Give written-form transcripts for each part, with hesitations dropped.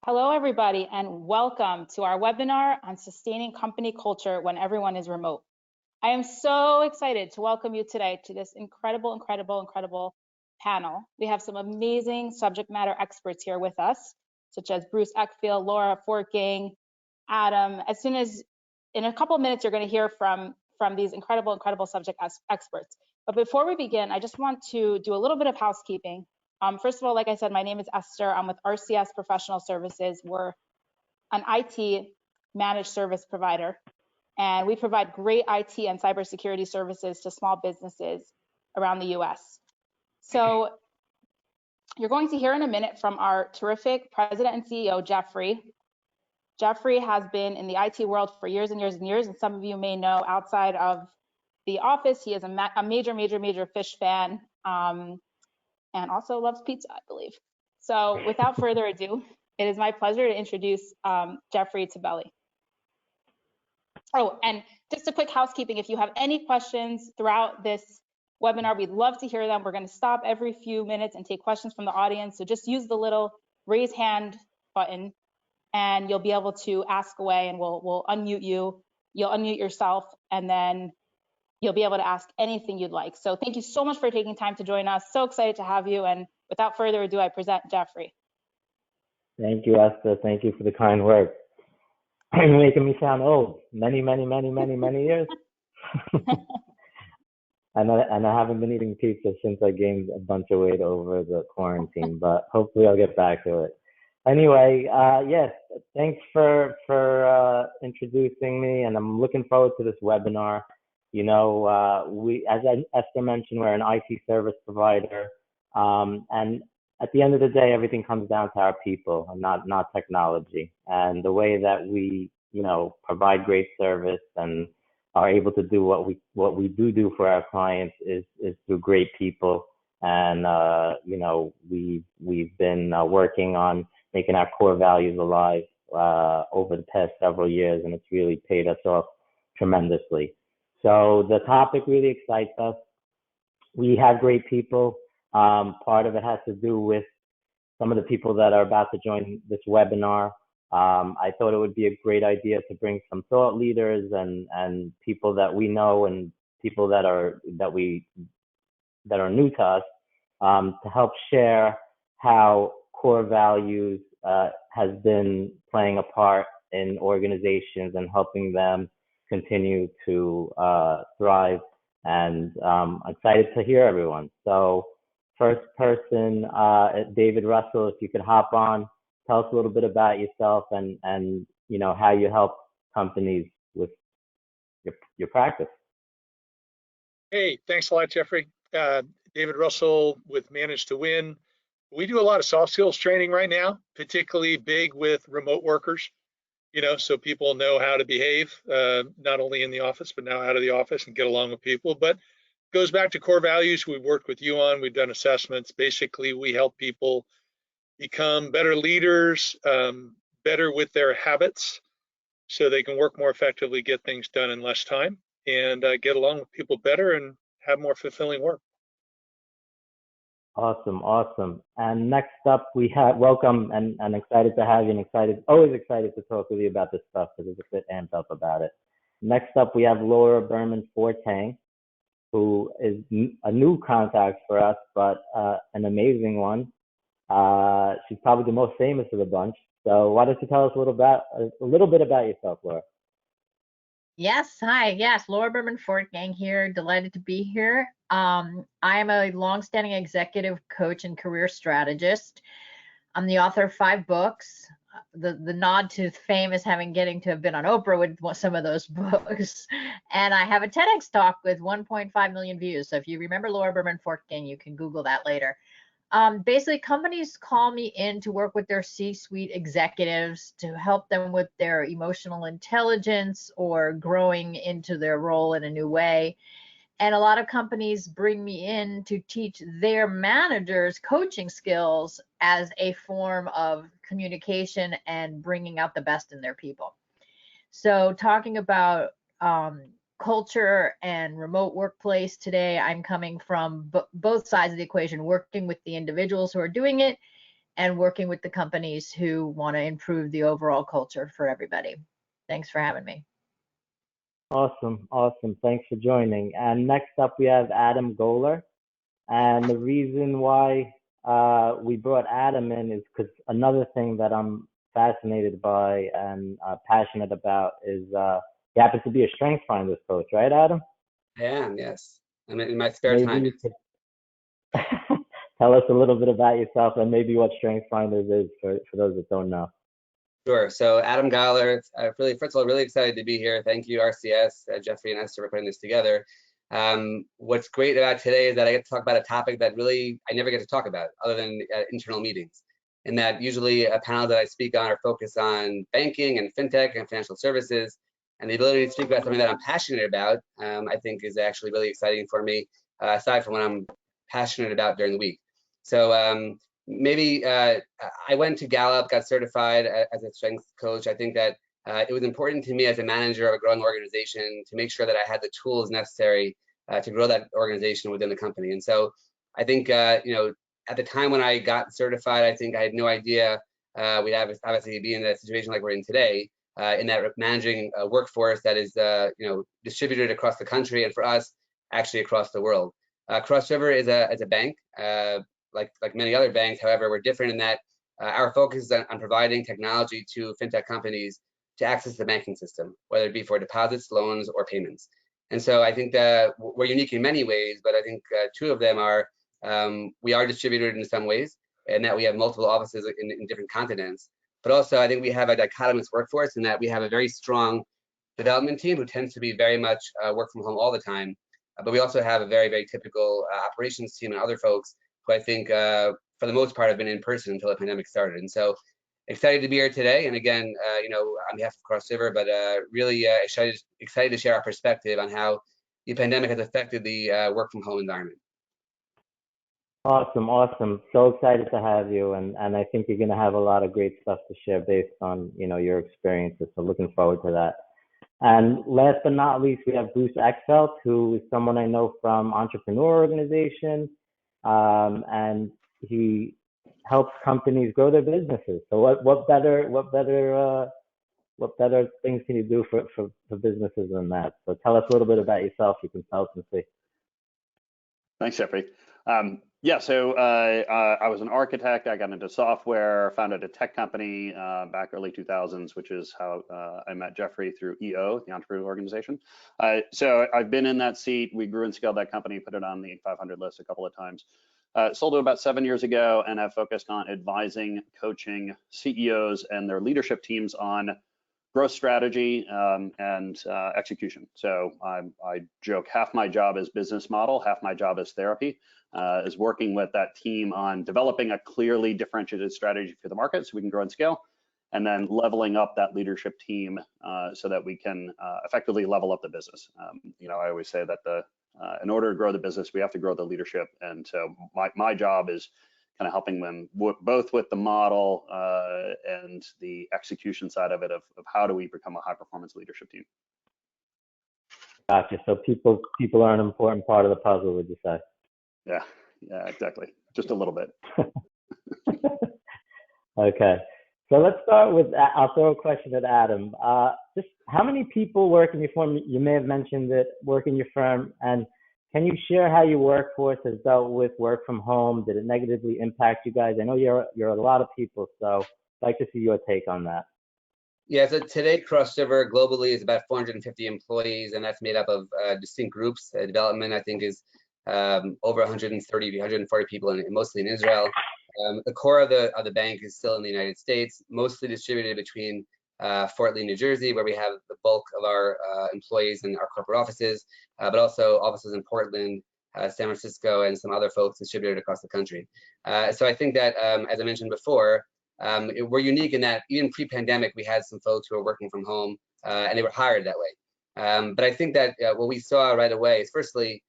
Hello, everybody, and welcome to our webinar on sustaining company culture when everyone is remote. I am so excited to welcome you today to this incredible panel. We have some amazing subject matter experts here with us, such as Bruce Eckfield, Laura Fortgang, Adam. In a couple of minutes, you're going to hear from these incredible subject experts. But before we begin, I just want to do a little bit of housekeeping. First of all, like I said, my name is Esther. I'm with RCS Professional Services. We're an IT managed service provider, and we provide great IT and cybersecurity services to small businesses around the US. So you're going to hear in a minute from our terrific president and CEO, Jeffrey. Jeffrey has been in the IT world for years and years, and some of you may know outside of the office, he is a major Fish fan. And also loves pizza, I believe. So without further ado, it is my pleasure to introduce Jeffrey Tabelli. Oh, and just a quick housekeeping, if you have any questions throughout this webinar, we'd love to hear them. We're going to stop every few minutes and take questions from the audience. So just use the little raise hand button and you'll be able to ask away, and we'll unmute you. You'll unmute yourself, and then you'll be able to ask anything you'd like. So thank you so much for taking time to join us. So excited to have you. And without further ado, I present Jeffrey. Thank you, Esther. Thank you for the kind words. You're making me sound old. Many years. and I haven't been eating pizza since I gained a bunch of weight over the quarantine, but hopefully I'll get back to it. Anyway, yes, thanks for introducing me, and I'm looking forward to this webinar. You know, as Esther mentioned, we're an IT service provider, and at the end of the day, everything comes down to our people and not technology. And the way that we, you know, provide great service and are able to do what we do for our clients is through great people. And you know, we've been working on making our core values alive over the past several years, and it's really paid us off tremendously. So the topic really excites us. We have great people. Part of it has to do with some of the people that are about to join this webinar. I thought it would be a great idea to bring some thought leaders and people that we know and people that are new to us to help share how core values has been playing a part in organizations and helping them continue to thrive, and I'm excited to hear everyone. So first person, David Russell, if you could hop on, tell us a little bit about yourself and you know, how you help companies with your practice. Hey, thanks a lot, Jeffrey. David Russell with Manage to Win. We do a lot of soft skills training right now, particularly big with remote workers. You know, so people know how to behave, not only in the office, but now out of the office and get along with people. But it goes back to core values we've worked with you on. We've done assessments. Basically, we help people become better leaders, better with their habits, so they can work more effectively, get things done in less time, and get along with people better and have more fulfilling work. Awesome. And next up, we have welcome and excited to have you, and always excited to talk with you about this stuff because it's a bit amped up about it. Next up, we have Laura Berman Fortgang, who is a new contact for us, but an amazing one. She's probably the most famous of the bunch. So why don't you tell us a little bit about yourself, Laura? Yes, hi. Yes, Laura Berman Fortgang here. Delighted to be here. I am a longstanding executive coach and career strategist. I'm the author of 5 books. The nod to fame is getting to have been on Oprah with some of those books. And I have a TEDx talk with 1.5 million views. So if you remember Laura Berman Fortgang, you can Google that later. Basically, companies call me in to work with their C-suite executives to help them with their emotional intelligence or growing into their role in a new way. And a lot of companies bring me in to teach their managers coaching skills as a form of communication and bringing out the best in their people. So talking about culture and remote workplace today, I'm coming from both sides of the equation, working with the individuals who are doing it and working with the companies who want to improve the overall culture for everybody. Thanks for having me. Awesome. Thanks for joining. And next up, we have Adam Goler. And the reason why we brought Adam in is because another thing that I'm fascinated by and passionate about is he happens to be a StrengthsFinder coach, right, Adam? I am, yes. I'm in my spare time. Maybe you could tell us a little bit about yourself and maybe what StrengthsFinder is for those that don't know. Sure. So Adam Goler, first of all, really excited to be here. Thank you, RCS, Jeffrey and Esther, for putting this together. What's great about today is that I get to talk about a topic that really I never get to talk about other than internal meetings. And that usually a panel that I speak on are focused on banking and fintech and financial services. And the ability to speak about something that I'm passionate about, I think is actually really exciting for me, aside from what I'm passionate about during the week. So maybe I went to Gallup, got certified as a strengths coach. I think that it was important to me as a manager of a growing organization to make sure that I had the tools necessary to grow that organization within the company. And so I think, at the time when I got certified, I think I had no idea we'd obviously be in a situation like we're in today, in that managing a workforce that is, distributed across the country, and for us, actually across the world. Cross River is a bank, like many other banks. However, we're different in that our focus is on providing technology to fintech companies to access the banking system, whether it be for deposits, loans, or payments. And so I think that we're unique in many ways, but I think two of them are we are distributed in some ways, and that we have multiple offices in different continents. But also, I think we have a dichotomous workforce in that we have a very strong development team who tends to be very much work from home all the time. But we also have a very, very typical operations team and other folks who I think, for the most part, have been in person until the pandemic started. And so excited to be here today. And again, on behalf of Cross River, but really excited to share our perspective on how the pandemic has affected the work from home environment. Awesome. So excited to have you. And I think you're going to have a lot of great stuff to share based on, your experiences. So looking forward to that. And last but not least, we have Bruce Axfeld, who is someone I know from Entrepreneur Organization. And he helps companies grow their businesses. So what better things can you do for businesses than that? So tell us a little bit about yourself, your consultancy. Thanks, Jeffrey. So I was an architect. I got into software, founded a tech company back early 2000s, which is how I met Jeffrey through EO, the Entrepreneur Organization. So I've been in that seat. We grew and scaled that company, put it on the 500 list a couple of times. Sold it about 7 years ago, and have focused on advising, coaching CEOs and their leadership teams on growth strategy and execution. So I joke half my job is business model, half my job is therapy, is working with that team on developing a clearly differentiated strategy for the market so we can grow and scale, and then leveling up that leadership team so that we can effectively level up the business. I always say that in order to grow the business, we have to grow the leadership. And so my job is kind of helping them both with the model and the execution side of it of how do we become a high performance leadership team. Gotcha. So people are an important part of the puzzle, would you say? Yeah, exactly. Just a little bit. Okay. So let's start with, I'll throw a question at Adam. Just how many people work in your firm? You may have mentioned it, work in your firm. And can you share how your workforce has dealt with work from home? Did it negatively impact you guys? I know you're a lot of people, so I'd like to see your take on that. Yeah, so today Cross River globally is about 450 employees, and that's made up of distinct groups. Development, I think, is over 130 to 140 people, mostly in Israel. The core of the bank is still in the United States, mostly distributed between Fort Lee, New Jersey, where we have the bulk of our employees and our corporate offices, but also offices in Portland, San Francisco, and some other folks distributed across the country. So I think that, as I mentioned before, we're unique in that even pre-pandemic, we had some folks who were working from home, and they were hired that way. But I think that what we saw right away is, firstly,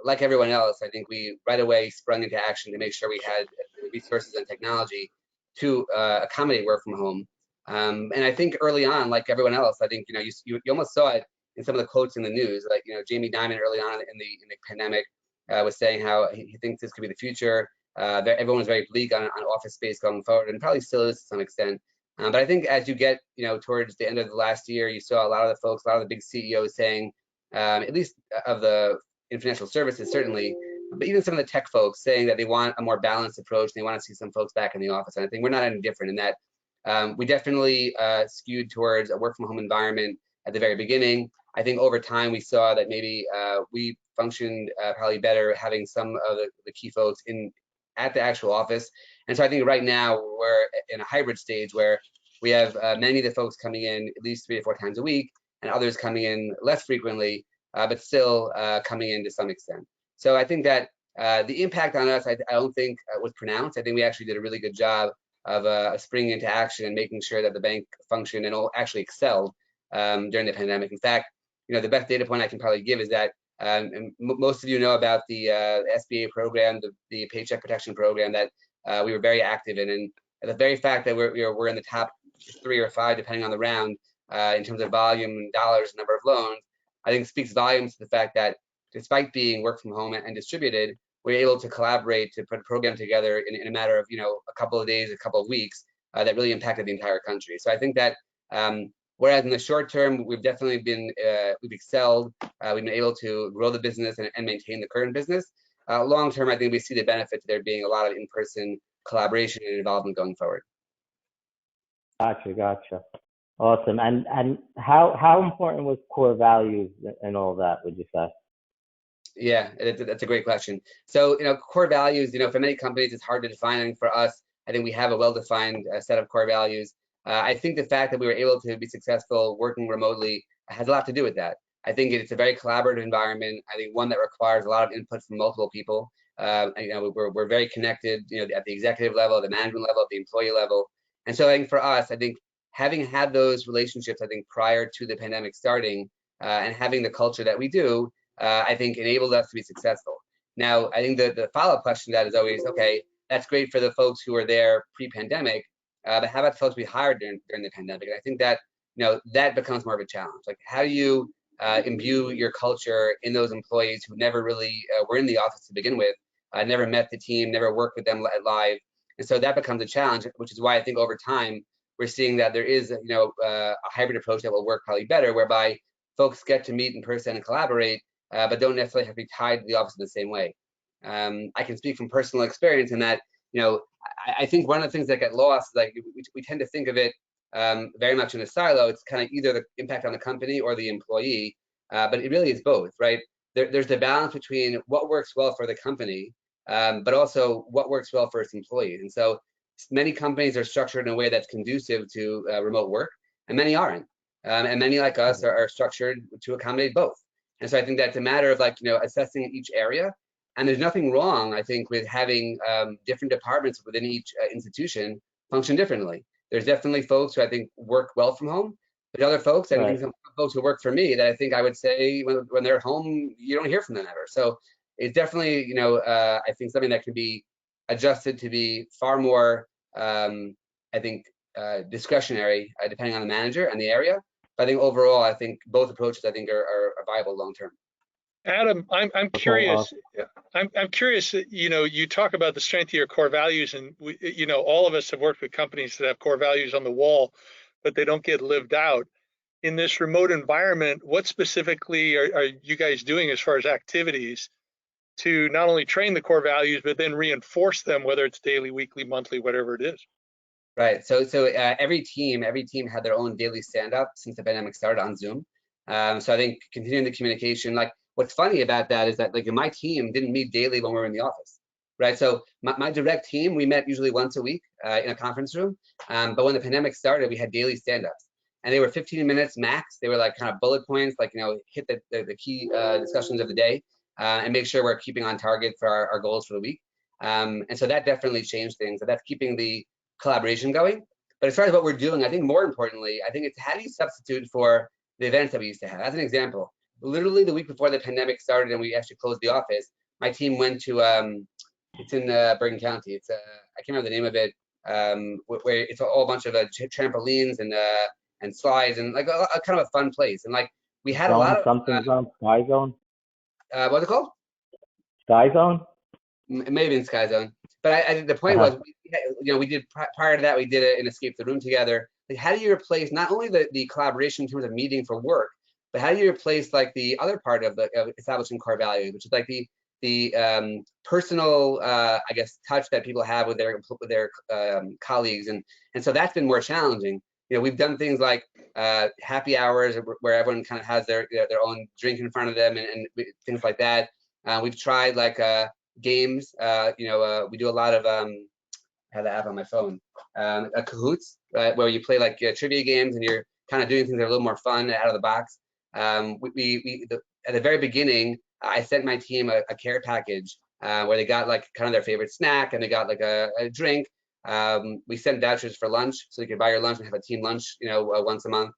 like everyone else, I think we right away sprung into action to make sure we had resources and technology to accommodate work from home. And I think early on, like everyone else, I think you almost saw it in some of the quotes in the news. Like Jamie Dimon early on in the pandemic was saying how he thinks this could be the future. everyone was very bleak on office space going forward, and probably still is to some extent. But I think as you get, towards the end of the last year, you saw a lot of the folks, a lot of the big CEOs saying, at least of the in financial services, certainly, but even some of the tech folks saying that they want a more balanced approach. They want to see some folks back in the office. And I think we're not any different in that we definitely skewed towards a work from home environment at the very beginning. I think over time we saw that maybe we functioned probably better having some of the key folks at the actual office. And so I think right now we're in a hybrid stage where we have many of the folks coming in at least 3 or 4 times a week, and others coming in less frequently, but still coming in to some extent. So I think that the impact on us, I don't think was pronounced. I think we actually did a really good job of springing into action and making sure that the bank functioned and actually excelled during the pandemic. In fact, the best data point I can probably give is that and most of you know about the SBA program, the Paycheck Protection Program that we were very active in, and the very fact that we're in the top 3 or 5, depending on the round, in terms of volume, dollars, number of loans, I think speaks volumes to the fact that despite being work from home and distributed, we're able to collaborate to put a program together in a matter of a couple of days, a couple of weeks, that really impacted the entire country. So I think that whereas in the short term we've definitely been we've excelled, we've been able to grow the business and maintain the current business. Long term, I think we see the benefit to there being a lot of in-person collaboration and involvement going forward. Gotcha. Awesome. And how important was core values and all that, would you say? Yeah, that's a great question. So, core values, for many companies, it's hard to define. And for us, I think we have a well-defined set of core values. I think the fact that we were able to be successful working remotely has a lot to do with that. I think it's a very collaborative environment. I think one that requires a lot of input from multiple people. We're very connected, at the executive level, the management level, at the employee level. And so I think for us, I think having had those relationships, I think prior to the pandemic starting, and having the culture that we do, I think enabled us to be successful. Now, I think the follow-up question to that is always, okay, that's great for the folks who were there pre-pandemic, but how about the folks we hired during the pandemic? And I think that, that becomes more of a challenge. Like, how do you imbue your culture in those employees who never really were in the office to begin with, never met the team, never worked with them live? And so that becomes a challenge, which is why I think over time, we're seeing that there is, a hybrid approach that will work probably better, whereby folks get to meet in person and collaborate, but don't necessarily have to be tied to the office in the same way. I can speak from personal experience in that, I think one of the things that get lost, like we tend to think of it very much in a silo. It's kind of either the impact on the company or the employee, but it really is both, right? There's the balance between what works well for the company, but also what works well for its employees. And so many companies are structured in a way that's conducive to remote work, and many aren't. And many like us are structured to accommodate both. And so I think that's a matter of assessing each area. And there's nothing wrong, I think, with having different departments within each institution function differently. There's definitely folks who I think work well from home. There's other folks, and right. Some folks who work for me that I think I would say when they're home, you don't hear from them ever. So it's definitely, I think something that can be adjusted to be far more, I think, discretionary, depending on the manager and the area. But I think overall, I think both approaches, I think, are viable long term. Adam, I'm curious. I'm curious. You talk about the strength of your core values, and all of us have worked with companies that have core values on the wall, but they don't get lived out. In this remote environment, what specifically are you guys doing as far as activities to not only train the core values, but then reinforce them, whether it's daily, weekly, monthly, whatever it is? Right. So every team had their own daily stand-up since the pandemic started on Zoom. So I think continuing the communication, what's funny about that is that my team didn't meet daily when we were in the office, right? So my direct team, we met usually once a week in a conference room. But when the pandemic started, we had daily stand-ups, and they were 15 minutes max. They were kind of bullet points, hit the key discussions of the day, and make sure we're keeping on target for our goals for the week. And so that definitely changed things. So that's keeping the collaboration going. But as far as what we're doing, I think more importantly, I think it's how do you substitute for the events that we used to have. As an example, literally the week before the pandemic started and we actually closed the office, my team went to it's in Bergen County. It's I can't remember the name of it, where it's a whole bunch of trampolines and slides and a kind of a fun place. And we had a lot of something zone, Sky Zone. What's it called? Sky Zone. Maybe in Sky Zone. But I think the point was, we did prior to that, we did an Escape the Room together. Like, how do you replace not only the collaboration in terms of meeting for work, but how do you replace like the other part of establishing core values, which is like the personal, I guess, touch that people have with their colleagues, and so that's been more challenging. We've done things like happy hours where everyone kind of has their own drink in front of them and things like that. We've tried like games. We do a lot of I have the app on my phone, a Cahoots, where you play like trivia games and you're kind of doing things that are a little more fun out of the box. At the very beginning, I sent my team a care package where they got like kind of their favorite snack and they got like a drink. We sent vouchers for lunch, so you can buy your lunch and have a team lunch, once a month.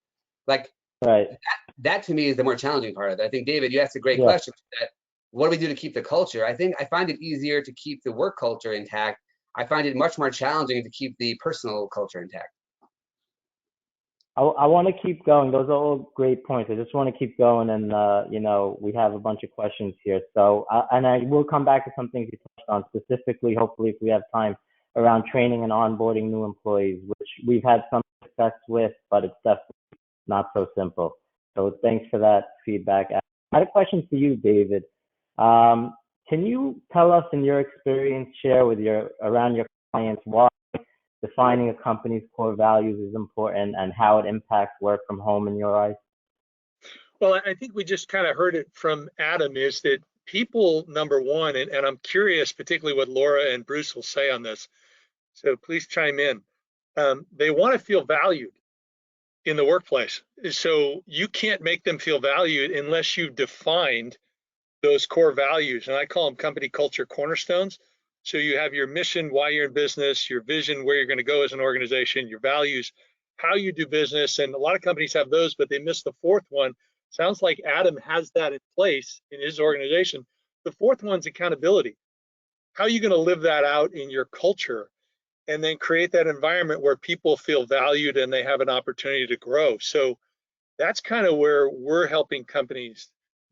Like, right. That to me is the more challenging part of it. I think, David, you asked a great question. That what do we do to keep the culture? I find it easier to keep the work culture intact. I find it much more challenging to keep the personal culture intact. I want to keep going. Those are all great points. I just want to keep going, and we have a bunch of questions here. So, and I will come back to some things you touched on specifically. Hopefully, if we have time, around training and onboarding new employees, which we've had some success with, but it's definitely not so simple. So, thanks for that feedback. I had a question for you, David. Can you tell us, in your experience, share with around your clients, why defining a company's core values is important and how it impacts work from home in your eyes? Well, I think we just kind of heard it from Adam, is that people, number one, and I'm curious particularly what Laura and Bruce will say on this, so please chime in. They want to feel valued in the workplace. So you can't make them feel valued unless you've defined those core values, and I call them company culture cornerstones. So you have your mission, why you're in business, your vision, where you're going to go as an organization, your values, how you do business, and a lot of companies have those, but they miss the fourth one. Sounds like Adam has that in place in his organization. The fourth one's accountability. How are you going to live that out in your culture and then create that environment where people feel valued and they have an opportunity to grow? So that's kind of where we're helping companies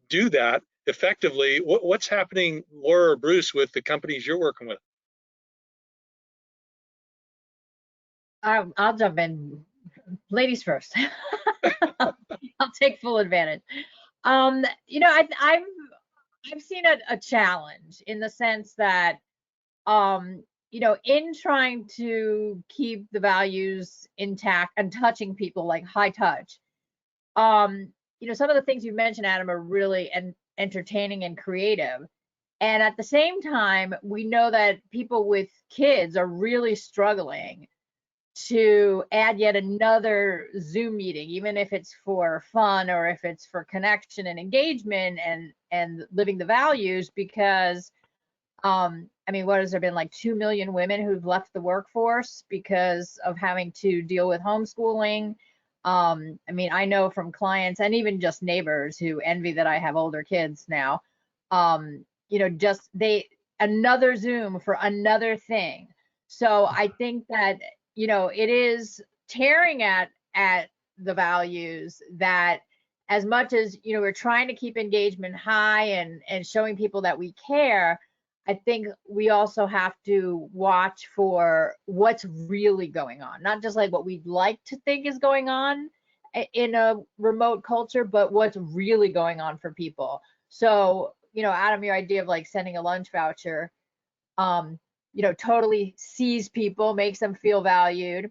do that effectively. What's happening, Laura or Bruce, with the companies you're working with? I'll jump in. Ladies first. I'll take full advantage. I've seen a challenge in the sense that, in trying to keep the values intact and touching people, like high touch, some of the things you mentioned, Adam, are really entertaining and creative. And at the same time, we know that people with kids are really struggling to add yet another Zoom meeting, even if it's for fun or if it's for connection and engagement and living the values, because what has there been, like 2 million women who've left the workforce because of having to deal with homeschooling. I know from clients and even just neighbors who envy that I have older kids now, another Zoom for another thing. So I think that, it is tearing at the values that, as much as, we're trying to keep engagement high and showing people that we care, I think we also have to watch for what's really going on, not just like what we'd like to think is going on in a remote culture, but what's really going on for people. So, Adam, your idea of like sending a lunch voucher, totally sees people, makes them feel valued.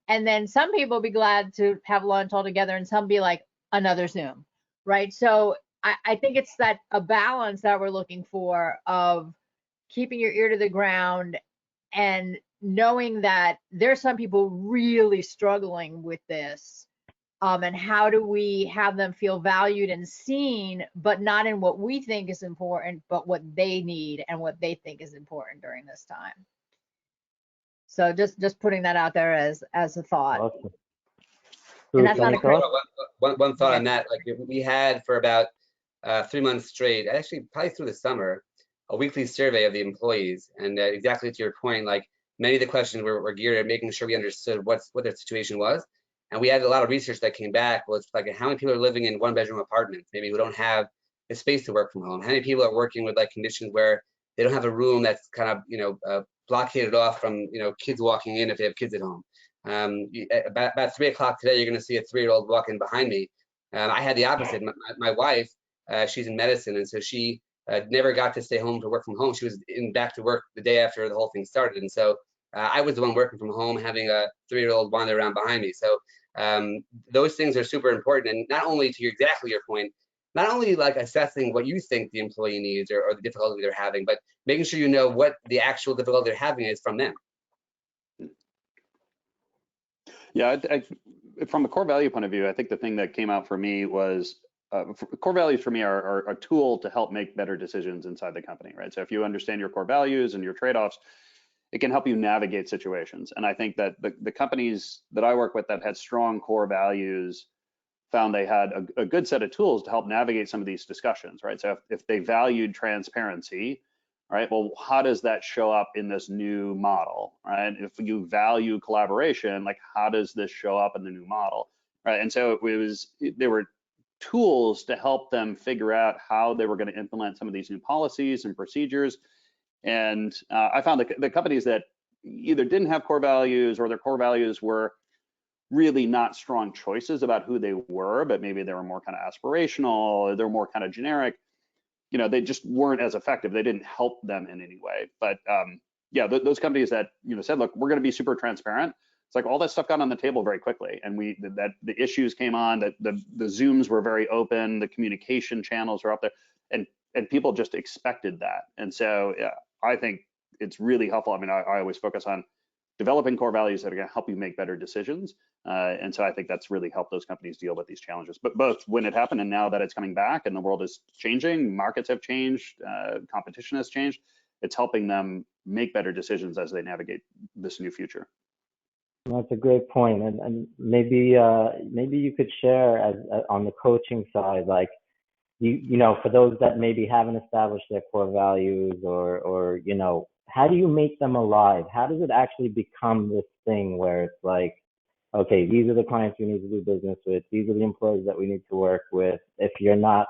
And then some people will be glad to have lunch all together and some be like, another Zoom, right? So I think it's a balance that we're looking for, of keeping your ear to the ground and knowing that there's some people really struggling with this. And how do we have them feel valued and seen, but not in what we think is important, but what they need and what they think is important during this time. So just putting that out there as a thought. Awesome. And that's not a great one thought on that. Like, we had for about 3 months straight, actually probably through the summer, a weekly survey of the employees, and exactly to your point, like many of the questions were geared at making sure we understood what their situation was. And we had a lot of research that came back. Well, it's like, how many people are living in one-bedroom apartments, maybe who don't have the space to work from home? How many people are working with like conditions where they don't have a room that's kind of blockaded off from kids walking in if they have kids at home. About 3 o'clock today, you're going to see a 3-year-old walk in behind me. I had the opposite. My wife, she's in medicine, and so she never got to stay home to work from home. She was back to work the day after the whole thing started, and so I was the one working from home, having a 3-year-old wander around behind me. So those things are super important, and not only to exactly your point, not only like assessing what you think the employee needs or the difficulty they're having, but making sure you know what the actual difficulty they're having is from them. Yeah, from a core value point of view, I think the thing that came out for me was core values for me are a tool to help make better decisions inside the company, right? So if you understand your core values and your trade-offs, it can help you navigate situations. And I think that the companies that I work with that had strong core values found they had a good set of tools to help navigate some of these discussions, right? So if they valued transparency, right, well, how does that show up in this new model, right? If you value collaboration, like how does this show up in the new model, right? And so there were tools to help them figure out how they were going to implement some of these new policies and procedures. And I found the companies that either didn't have core values or their core values were really not strong choices about who they were, but maybe they were more kind of aspirational, they're more kind of generic, they just weren't as effective. They didn't help them in any way. But yeah, those companies that said, look, we're going to be super transparent. It's like all that stuff got on the table very quickly, and the issues came on. That the Zooms were very open, the communication channels were up there, and people just expected that. And so yeah, I think it's really helpful. I mean, I always focus on developing core values that are going to help you make better decisions. And so I think that's really helped those companies deal with these challenges. But both when it happened and now that it's coming back and the world is changing, markets have changed, competition has changed, it's helping them make better decisions as they navigate this new future. That's a great point. And maybe you could share on the coaching side, like, for those that maybe haven't established their core values or how do you make them alive? How does it actually become this thing where it's like, okay, these are the clients we need to do business with. These are the employees that we need to work with. If you're not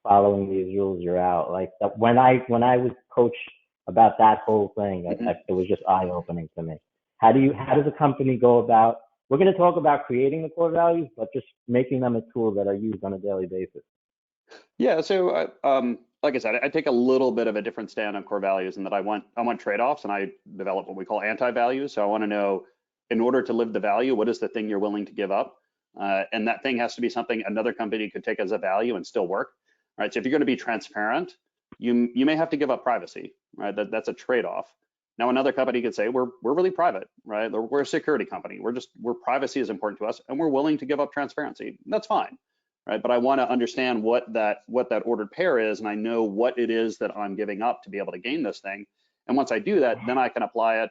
following these rules, you're out. Like when I was coached about that whole thing, it was just eye-opening to me. How does a company go about, we're going to talk about creating the core values, but just making them a tool that are used on a daily basis? Yeah, so like I said, I take a little bit of a different stand on core values in that I want trade-offs, and I develop what we call anti-values. So I want to know, in order to live the value, what is the thing you're willing to give up? And that thing has to be something another company could take as a value and still work, right? So if you're going to be transparent, you may have to give up privacy, right? That's a trade-off. Now another company could say, we're really private, right? We're a security company. Privacy is important to us, and we're willing to give up transparency. That's fine. Right, but I want to understand what that ordered pair is, and I know what it is that I'm giving up to be able to gain this thing. And once I do that, then I can apply it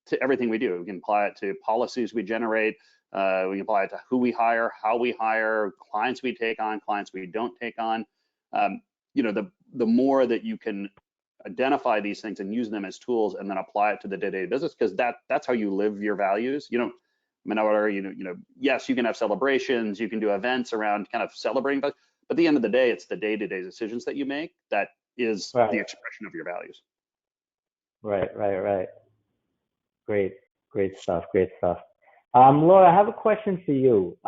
to everything we do. We can apply it to policies we generate. We can apply it to who we hire, how we hire, clients we take on, clients we don't take on. The more that you can identify these things and use them as tools, and then apply it to the day-to-day business, because that's how you live your values. Yes, you can have celebrations, you can do events around kind of celebrating, but at the end of the day, it's the day-to-day decisions that you make that is the expression of your values. Right. Great stuff. Laura, I have a question for you.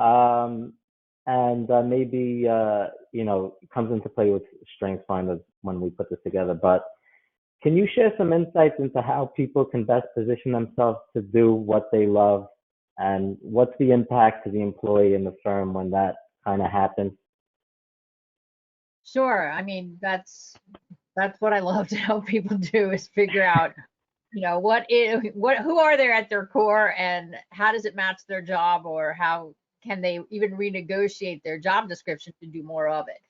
And maybe, it comes into play with StrengthsFinder when we put this together, but can you share some insights into how people can best position themselves to do what they love? And what's the impact to the employee and the firm when that kind of happens? Sure. I mean, that's what I love to help people do, is figure out, who are they at their core, and how does it match their job, or how can they even renegotiate their job description to do more of it?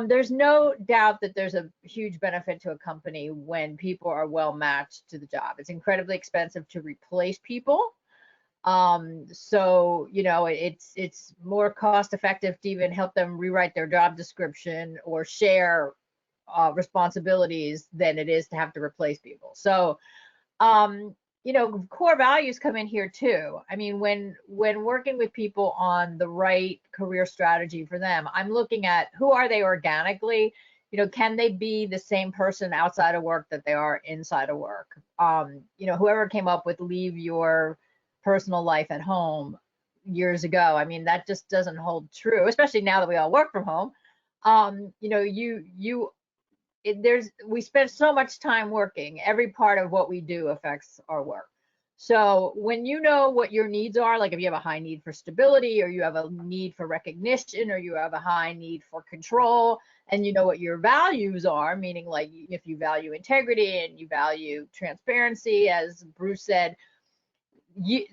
There's no doubt that there's a huge benefit to a company when people are well matched to the job. It's incredibly expensive to replace people. So it's more cost effective to even help them rewrite their job description or share responsibilities than it is to have to replace people. So core values come in here too. I mean, when working with people on the right career strategy for them, I'm looking at who are they organically. can they be the same person outside of work that they are inside of work? Whoever came up with leave your personal life at home years ago, I mean, that just doesn't hold true, especially now that we all work from home. We spend so much time working. Every part of what we do affects our work. So when you know what your needs are, like if you have a high need for stability, or you have a need for recognition, or you have a high need for control, and you know what your values are, meaning like if you value integrity and you value transparency, as Bruce said,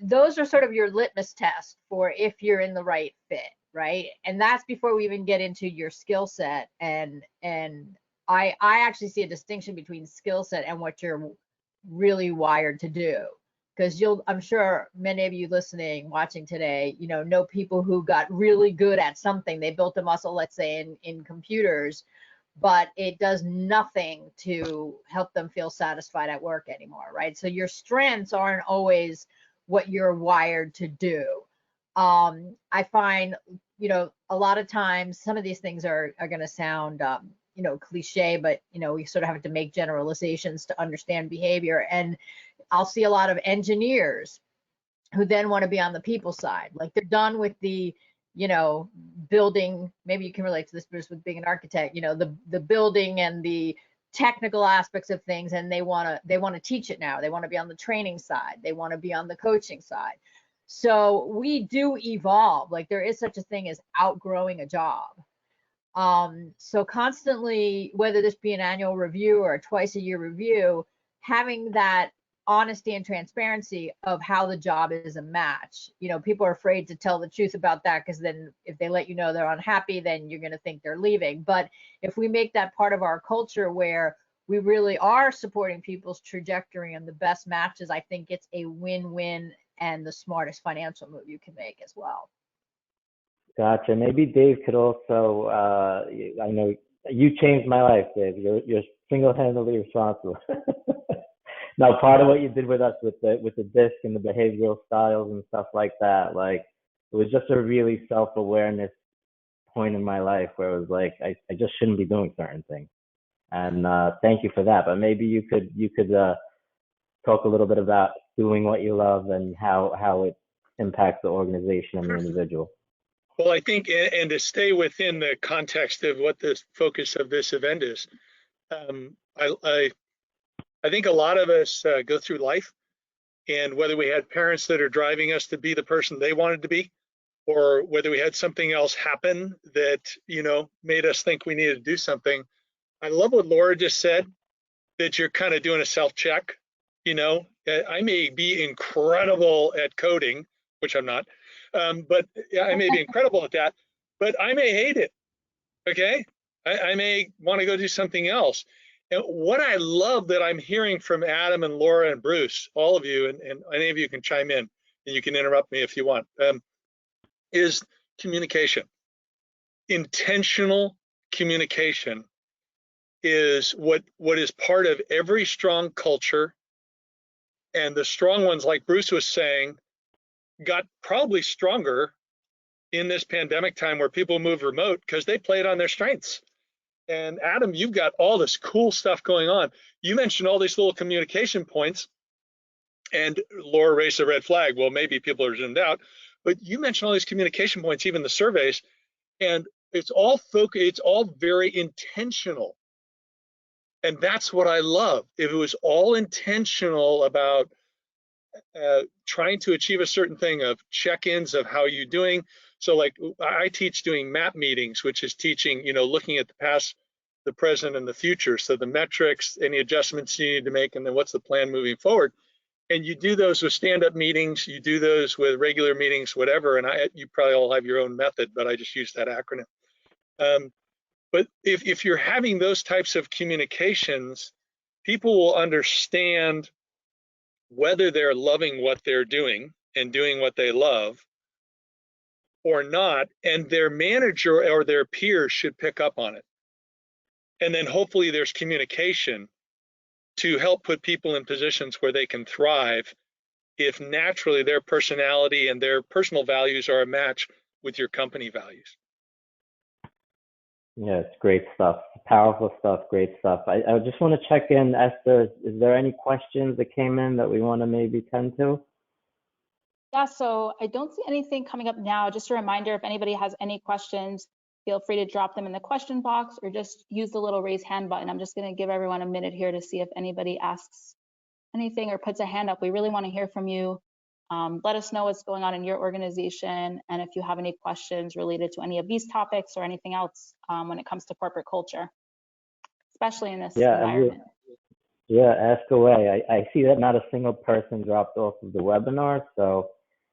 those are sort of your litmus test for if you're in the right fit, right? And that's before we even get into your skill set. And I actually see a distinction between skill set and what you're really wired to do. Because I'm sure many of you listening, watching today, know people who got really good at something. They built a muscle, let's say in computers, but it does nothing to help them feel satisfied at work anymore, right? So your strengths aren't always what you're wired to do. I find, a lot of times some of these things are going to sound, cliche, but, we sort of have to make generalizations to understand behavior. And I'll see a lot of engineers who then want to be on the people side. Like they're done with the, building. Maybe you can relate to this, Bruce, with being an architect, the building and the technical aspects of things, and they want to teach it now. They want to be on the training side. They want to be on the coaching side. So we do evolve. Like there is such a thing as outgrowing a job. So constantly, whether this be an annual review or a twice a year review, having that honesty and transparency of how the job is a match. People are afraid to tell the truth about that, because then if they let you know they're unhappy, then you're going to think they're leaving. But if we make that part of our culture where we really are supporting people's trajectory and the best matches, I think it's a win-win and the smartest financial move you can make as well. Gotcha. Maybe Dave could also, I know you changed my life, Dave. You're single-handedly responsible. Now, part of what you did with us with the DISC and the behavioral styles and stuff like that, like it was just a really self-awareness point in my life where it was like I just shouldn't be doing certain things. And thank you for that. But maybe you could talk a little bit about doing what you love and how it impacts the organization and the individual. Well, I think, and to stay within the context of what the focus of this event is, I think a lot of us go through life, and whether we had parents that are driving us to be the person they wanted to be, or whether we had something else happen that, made us think we needed to do something. I love what Laura just said, that you're kind of doing a self-check. I may be incredible at coding, which I'm not, but I may be incredible at that, but I may hate it, okay? I may want to go do something else. And what I love that I'm hearing from Adam and Laura and Bruce, all of you, and any of you can chime in, and you can interrupt me if you want, is communication. Intentional communication is what is part of every strong culture. And the strong ones, like Bruce was saying, got probably stronger in this pandemic time where people moved remote because they played on their strengths. And Adam, you've got all this cool stuff going on. You mentioned all these little communication points, and Laura raised a red flag. Well, maybe people are zoomed out, but you mentioned all these communication points, even the surveys, and it's all it's all very intentional. And that's what I love. If it was all intentional about trying to achieve a certain thing of check-ins of how you're doing. So like I teach doing MAP meetings, which is teaching, looking at the past, the present, and the future. So the metrics, any adjustments you need to make, and then what's the plan moving forward. And you do those with stand-up meetings, you do those with regular meetings, whatever. And you probably all have your own method, but I just use that acronym. But if you're having those types of communications, people will understand whether they're loving what they're doing and doing what they love or not, and their manager or their peers should pick up on it. And then hopefully there's communication to help put people in positions where they can thrive if naturally their personality and their personal values are a match with your company values. Yeah, it's great stuff. Powerful stuff, great stuff. I just want to check in, Esther, is there any questions that came in that we want to maybe tend to? Yeah, so I don't see anything coming up now. Just a reminder, if anybody has any questions, feel free to drop them in the question box or just use the little raise hand button. I'm just going to give everyone a minute here to see if anybody asks anything or puts a hand up. We really want to hear from you. Let us know what's going on in your organization and if you have any questions related to any of these topics or anything else when it comes to corporate culture, especially in this environment. Yeah, ask away. I see that not a single person dropped off of the webinar, so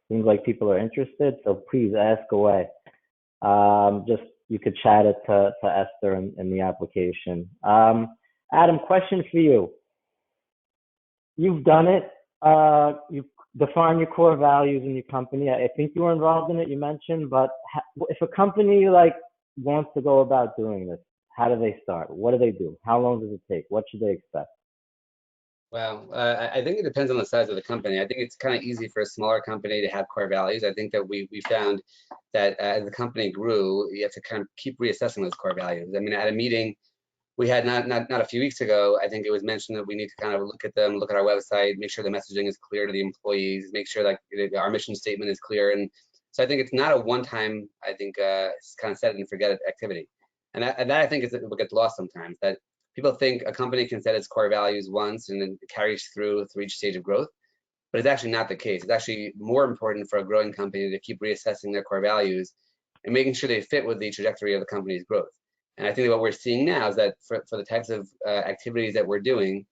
seems like people are interested, so please ask away. Just you could chat it to Esther in the application. Adam, question for you. You've done it. You've defined your core values in your company. I think you were involved in it, you mentioned, but if a company like wants to go about doing this, how do they start? What do they do? How long does it take? What should they expect? Well, I think it depends on the size of the company. I think it's kind of easy for a smaller company to have core values. I think that we found that as the company grew, you have to kind of keep reassessing those core values. I mean, at a meeting we had not a few weeks ago, I think it was mentioned that we need to kind of look at them, look at our website, make sure the messaging is clear to the employees, make sure that our mission statement is clear. And so I think it's not a one-time, I think, kind of set it and forget it activity. And that I think is what gets lost sometimes, that people think a company can set its core values once and then it carries through each stage of growth, but it's actually not the case. It's actually more important for a growing company to keep reassessing their core values and making sure they fit with the trajectory of the company's growth. And I think what we're seeing now is that for the types of activities that we're doing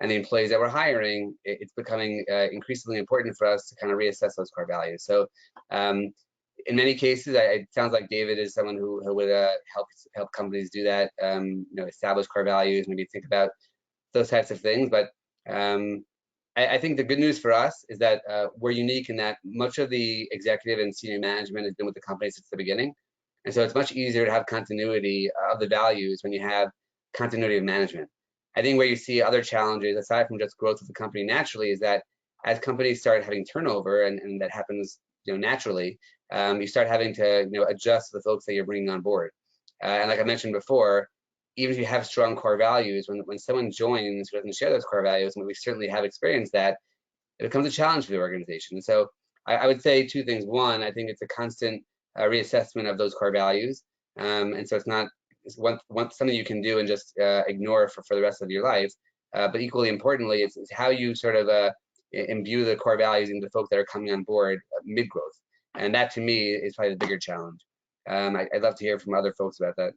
and the employees that we're hiring, it's becoming increasingly important for us to kind of reassess those core values. So in many cases, it sounds like David is someone who would help companies do that, establish core values, maybe think about those types of things. But I think the good news for us is that we're unique in that much of the executive and senior management has been with the company since the beginning. And so it's much easier to have continuity of the values when you have continuity of management. I think where you see other challenges, aside from just growth of the company naturally, is that as companies start having turnover, and that happens naturally, you start having to adjust the folks that you're bringing on board. And like I mentioned before, even if you have strong core values, when someone joins who doesn't share those core values, and we certainly have experienced that, it becomes a challenge for the organization. And so I would say two things. One, I think it's a constant reassessment of those core values. And so it's something you can do and just ignore for the rest of your life. But equally importantly, it's how you sort of imbue the core values into folks that are coming on board mid-growth. And that to me is probably the bigger challenge. I'd love to hear from other folks about that.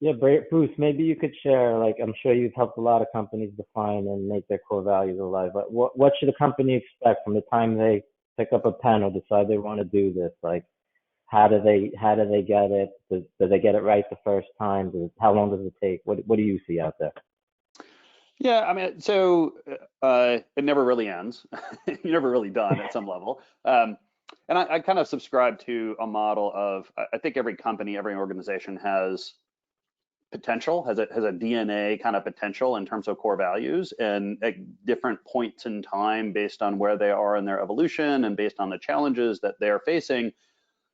Yeah, Bruce, maybe you could share, like, I'm sure you've helped a lot of companies define and make their core values alive, but what should a company expect from the time they pick up a pen or decide they want to do this? Like, how do they get it? Do they get it right the first time? How long does it take? What do you see out there? Yeah, I mean, so it never really ends. You're never really done at some level. And I kind of subscribe to a model of, I think every company, every organization has potential, has a DNA kind of potential in terms of core values, and at different points in time, based on where they are in their evolution and based on the challenges that they're facing,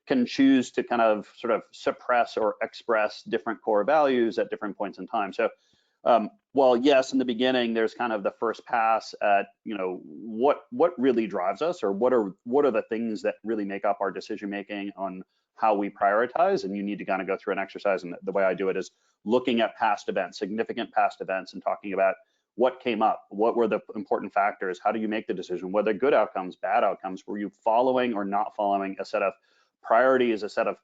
can choose to kind of sort of suppress or express different core values at different points in time. So while yes, in the beginning, there's kind of the first pass at, what really drives us, or what are the things that really make up our decision making on how we prioritize, and you need to kind of go through an exercise. And the way I do it is looking at past events, significant past events, and talking about what came up, what were the important factors, how do you make the decision, whether good outcomes, bad outcomes, were you following or not following a set of priorities, a set of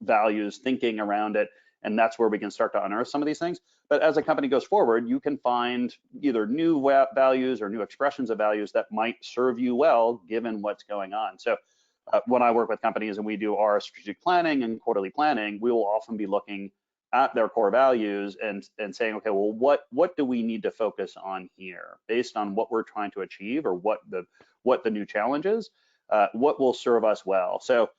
values, thinking around it. And that's where we can start to unearth some of these things. But as a company goes forward, you can find either new values or new expressions of values that might serve you well, given what's going on. So when I work with companies and we do our strategic planning and quarterly planning, we will often be looking at their core values and saying, okay, well, what do we need to focus on here based on what we're trying to achieve, or what the new challenge is, what will serve us well. So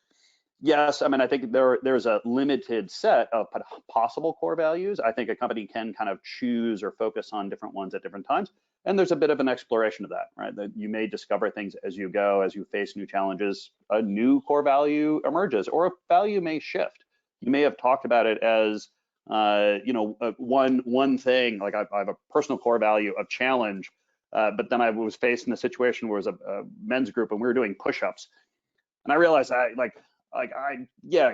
yes, I mean, I think there's a limited set of possible core values. I think a company can kind of choose or focus on different ones at different times. And there's a bit of an exploration of that, right? That you may discover things as you go, as you face new challenges, a new core value emerges, or a value may shift. you may have talked about it as, one thing, like I have a personal core value of challenge, but then I was faced in a situation where it was a men's group and we were doing push-ups. And I realized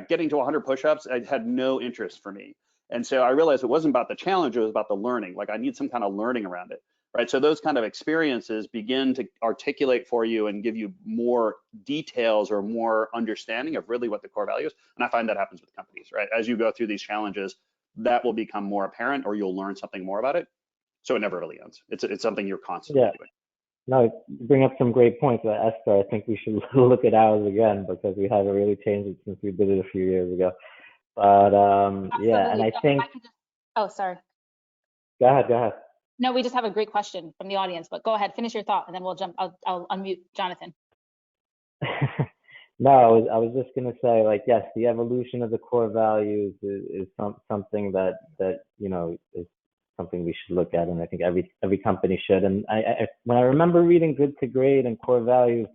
getting to 100 push-ups, I had no interest for me. And so I realized it wasn't about the challenge, it was about the learning. Like I need some kind of learning around it, right? So those kind of experiences begin to articulate for you and give you more details or more understanding of really what the core value is. And I find that happens with companies, right? As you go through these challenges, that will become more apparent or you'll learn something more about it. So it never really ends. It's something you're constantly doing. No, you bring up some great points. Esther, I think we should look at ours again because we haven't really changed it since we did it a few years ago. But yeah, and I think. Oh, sorry. Go ahead. No, we just have a great question from the audience, but go ahead, finish your thought, and then we'll jump. I'll unmute Jonathan. No, I was just gonna say, like, yes, the evolution of the core values is something that is something we should look at, and I think every company should. And when I remember reading Good to Great and core values,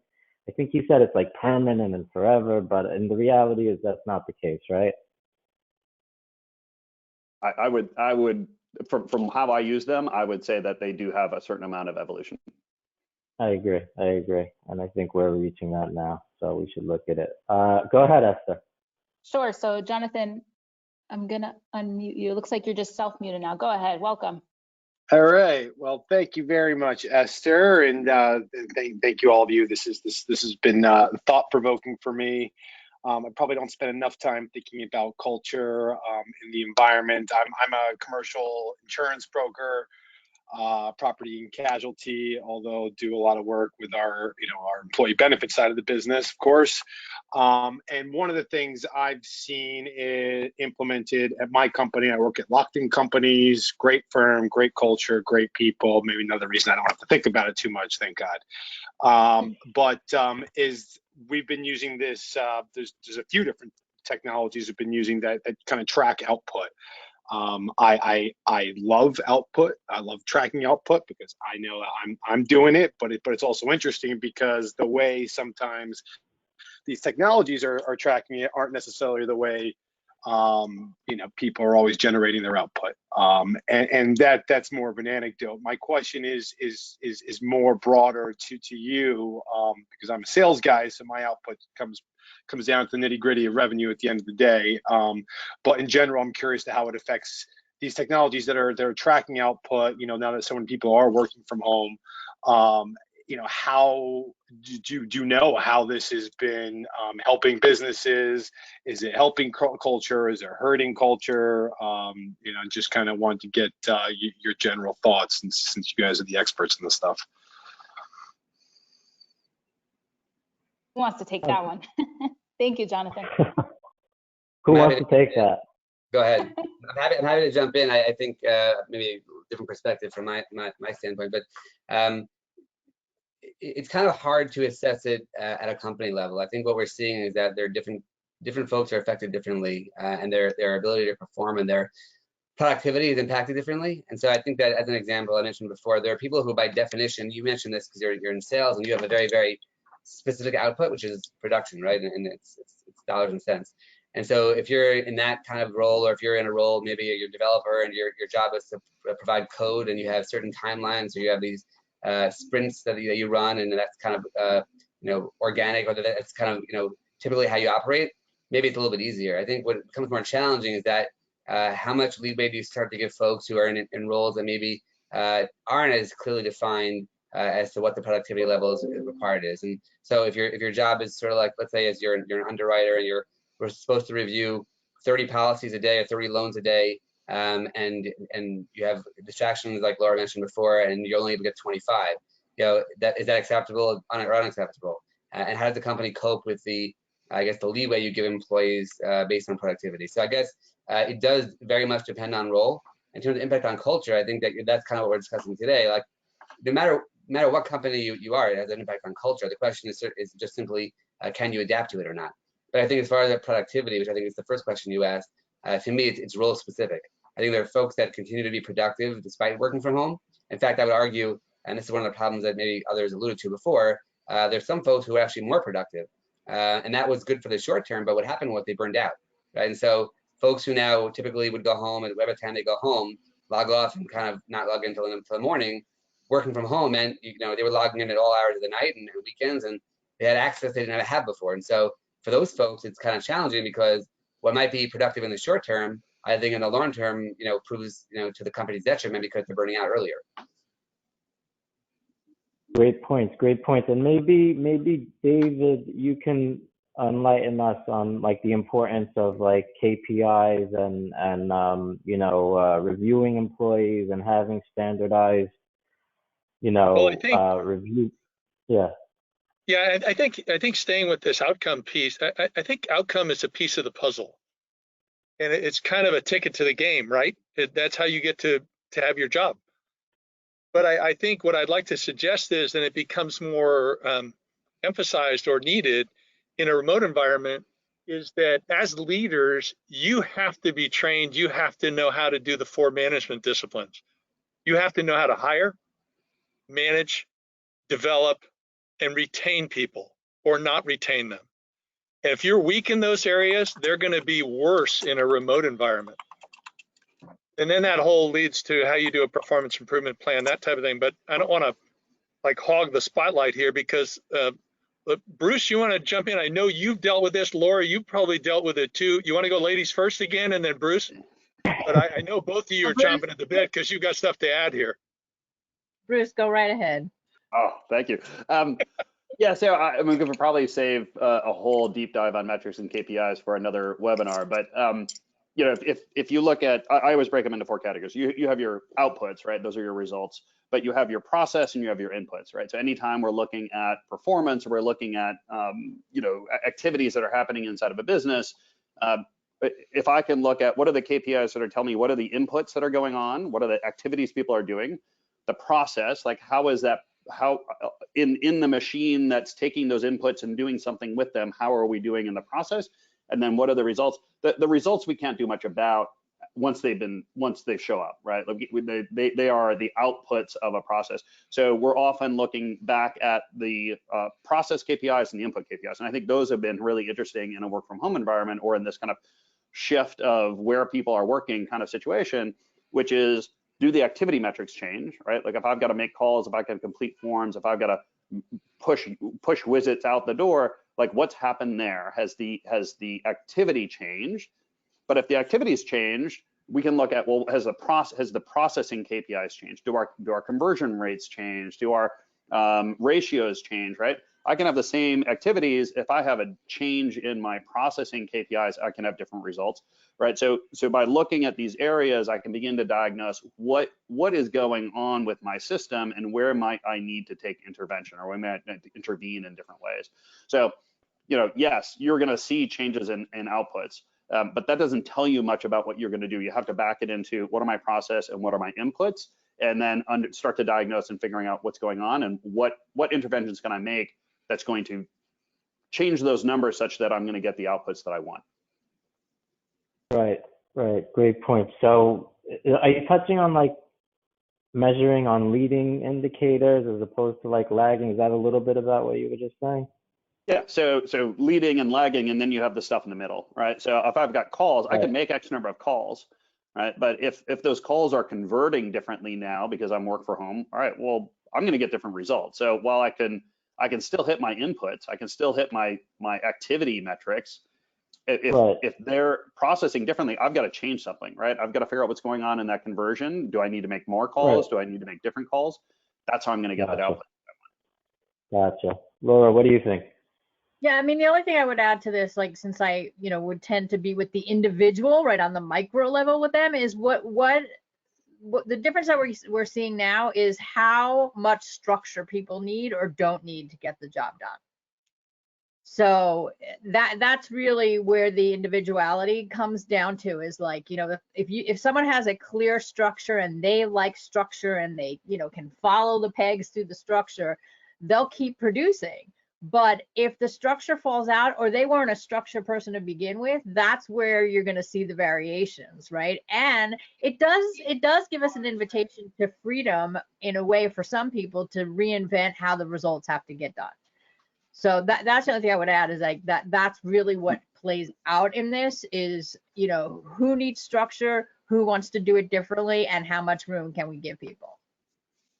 I think you said it's like permanent and forever, but in the reality is that's not the case, right? I would from how I use them, I would say that they do have a certain amount of evolution. I agree, and I think we're reaching that now, so we should look at it. Go ahead, Esther. Sure. So Jonathan, I'm gonna unmute you. It looks like you're just self-muted now. Go ahead. Welcome. All right. Well, thank you very much, Esther, and thank you all of you. This has been thought-provoking for me. I probably don't spend enough time thinking about culture in the environment. I'm a commercial insurance broker, property and casualty, although do a lot of work with our employee benefit side of the business, of course. And one of the things I've seen implemented at my company, I work at locked-in companies, great firm, great culture, great people. Maybe another reason I don't have to think about it too much, thank God. Is we've been using this. There's a few different technologies we've been using that kind of track output. I love output. I love tracking output because I know I'm doing it, but it's also interesting because the way sometimes these technologies are tracking it aren't necessarily the way people are always generating their output. And that's more of an anecdote. My question is more broader to you because I'm a sales guy, so my output comes down to the nitty-gritty of revenue at the end of the day. But in general, I'm curious to how it affects these technologies that are tracking output. Now that so many people are working from home, how do you know how this has been helping businesses? Is it helping culture? Is it hurting culture? Just kind of want to get your general thoughts, since you guys are the experts in this stuff. Who wants to take that one? Thank you, Jonathan. Who wants to take that? Go ahead. I'm happy to jump in. I think maybe a different perspective from my standpoint, but it's kind of hard to assess it at a company level. I think what we're seeing is that there are different folks are affected differently, and their ability to perform and their productivity is impacted differently. And so I think that, as an example I mentioned before, there are people who, by definition, you mentioned this because you're in sales and you have a very, very specific output, which is production, right? And it's dollars and cents. And so if you're in that kind of role, or if you're in a role, maybe you're a developer and your job is to provide code and you have certain timelines, or you have these sprints that you run, and that's kind of organic, or that's kind of typically how you operate, maybe it's a little bit easier. I think what becomes more challenging is that how much leeway do you start to give folks who are in roles that maybe aren't as clearly defined as to what the productivity level is required is. And so if your job is sort of like, let's say, as you're an underwriter and we're supposed to review 30 policies a day or 30 loans a day, and you have distractions like Laura mentioned before, and you're only able to get 25. Is that acceptable or unacceptable? And how does the company cope with the leeway you give employees based on productivity? So I guess it does very much depend on role. In terms of impact on culture, I think that's kind of what we're discussing today. Like, no matter what company you are, it has an impact on culture. The question is just simply, can you adapt to it or not? But I think as far as productivity, which I think is the first question you asked, to me, it's role specific. I think there are folks that continue to be productive despite working from home. In fact, I would argue, and this is one of the problems that maybe others alluded to before, there's some folks who are actually more productive. And that was good for the short term, but what happened was they burned out, right? And so folks who now typically would go home at whatever time they go home, log off and kind of not log in until the morning, working from home, and they were logging in at all hours of the night and weekends, and they had access they didn't have before. And so for those folks, it's kind of challenging, because what might be productive in the short term, I think in the long term, proves to the company's detriment, because they're burning out earlier. Great points. And maybe David, you can enlighten us on like the importance of like KPIs and reviewing employees and having standardized review. Yeah. Yeah, I think staying with this outcome piece, I think outcome is a piece of the puzzle, and it's kind of a ticket to the game, right? That's how you get to have your job. But I think what I'd like to suggest is, and it becomes more emphasized or needed in a remote environment, is that as leaders, you have to be trained. You have to know how to do the 4 management disciplines. You have to know how to hire, manage, develop, and retain people, or not retain them. And if you're weak in those areas, they're going to be worse in a remote environment. And then that whole leads to how you do a performance improvement plan, that type of thing. But I don't want to like hog the spotlight here, because Bruce, you want to jump in? I know you've dealt with this. Laura, you've probably dealt with it too. You want to go ladies first again, and then Bruce? But I know both of you are chomping at the bit, because you've got stuff to add here. Bruce, go right ahead. Oh, thank you. Yeah, so we could probably save a whole deep dive on metrics and KPIs for another webinar. But if you look at, I always break them into 4 categories. You have your outputs, right? Those are your results. But you have your process and you have your inputs, right? So anytime we're looking at performance, or we're looking at activities that are happening inside of a business, if I can look at what are the KPIs that are telling me what are the inputs that are going on, what are the activities people are doing, the process, like how is that, how in the machine that's taking those inputs and doing something with them, how are we doing in the process? And then what are the results? The results we can't do much about once they show up, right? Like they are the outputs of a process. So we're often looking back at the process KPIs and the input KPIs. And I think those have been really interesting in a work from home environment, or in this kind of shift of where people are working kind of situation, which is, do the activity metrics change, right? Like if I've got to make calls, if I've got to complete forms, if I've got to push widgets out the door, like what's happened there? Has the activity changed? But if the activity's changed, we can look at, well, has the processing KPIs changed? Do our conversion rates change? Do our ratios change, right? I can have the same activities. If I have a change in my processing KPIs, I can have different results, right? So by looking at these areas, I can begin to diagnose what is going on with my system, and where might I need to take intervention, or where might I intervene in different ways. So, yes, you're going to see changes in outputs, but that doesn't tell you much about what you're going to do. You have to back it into, what are my process and what are my inputs, and then start to diagnose and figuring out what's going on, and what interventions can I make that's going to change those numbers such that I'm going to get the outputs that I want. Right. Great point. So are you touching on like measuring on leading indicators as opposed to like lagging? Is that a little bit about what you were just saying? Yeah, so leading and lagging, and then you have the stuff in the middle, right? So if I've got calls, I can make X number of calls, right? But if those calls are converting differently now because I'm work from home, all right, well, I'm going to get different results. So while I can still hit my inputs, I can still hit my activity metrics. If they're processing differently, I've got to change something, right? I've got to figure out what's going on in that conversion. Do I need to make more calls? Do I need to make different calls? That's how I'm going to get that output. Gotcha. Laura, what do you think? Yeah, I mean, the only thing I would add to this, like, since I, would tend to be with the individual, right, on the micro level with them, is what the difference that we're seeing now is how much structure people need or don't need to get the job done. So that's really where the individuality comes down to, is like, if someone has a clear structure and they like structure and they, can follow the pegs through the structure, they'll keep producing. But if the structure falls out, or they weren't a structure person to begin with, that's where you're going to see the variations, right? And it does give us an invitation to freedom in a way for some people to reinvent how the results have to get done. So that's the other thing I would add, is like that's really what plays out in this is, you know, who needs structure, who wants to do it differently, and how much room can we give people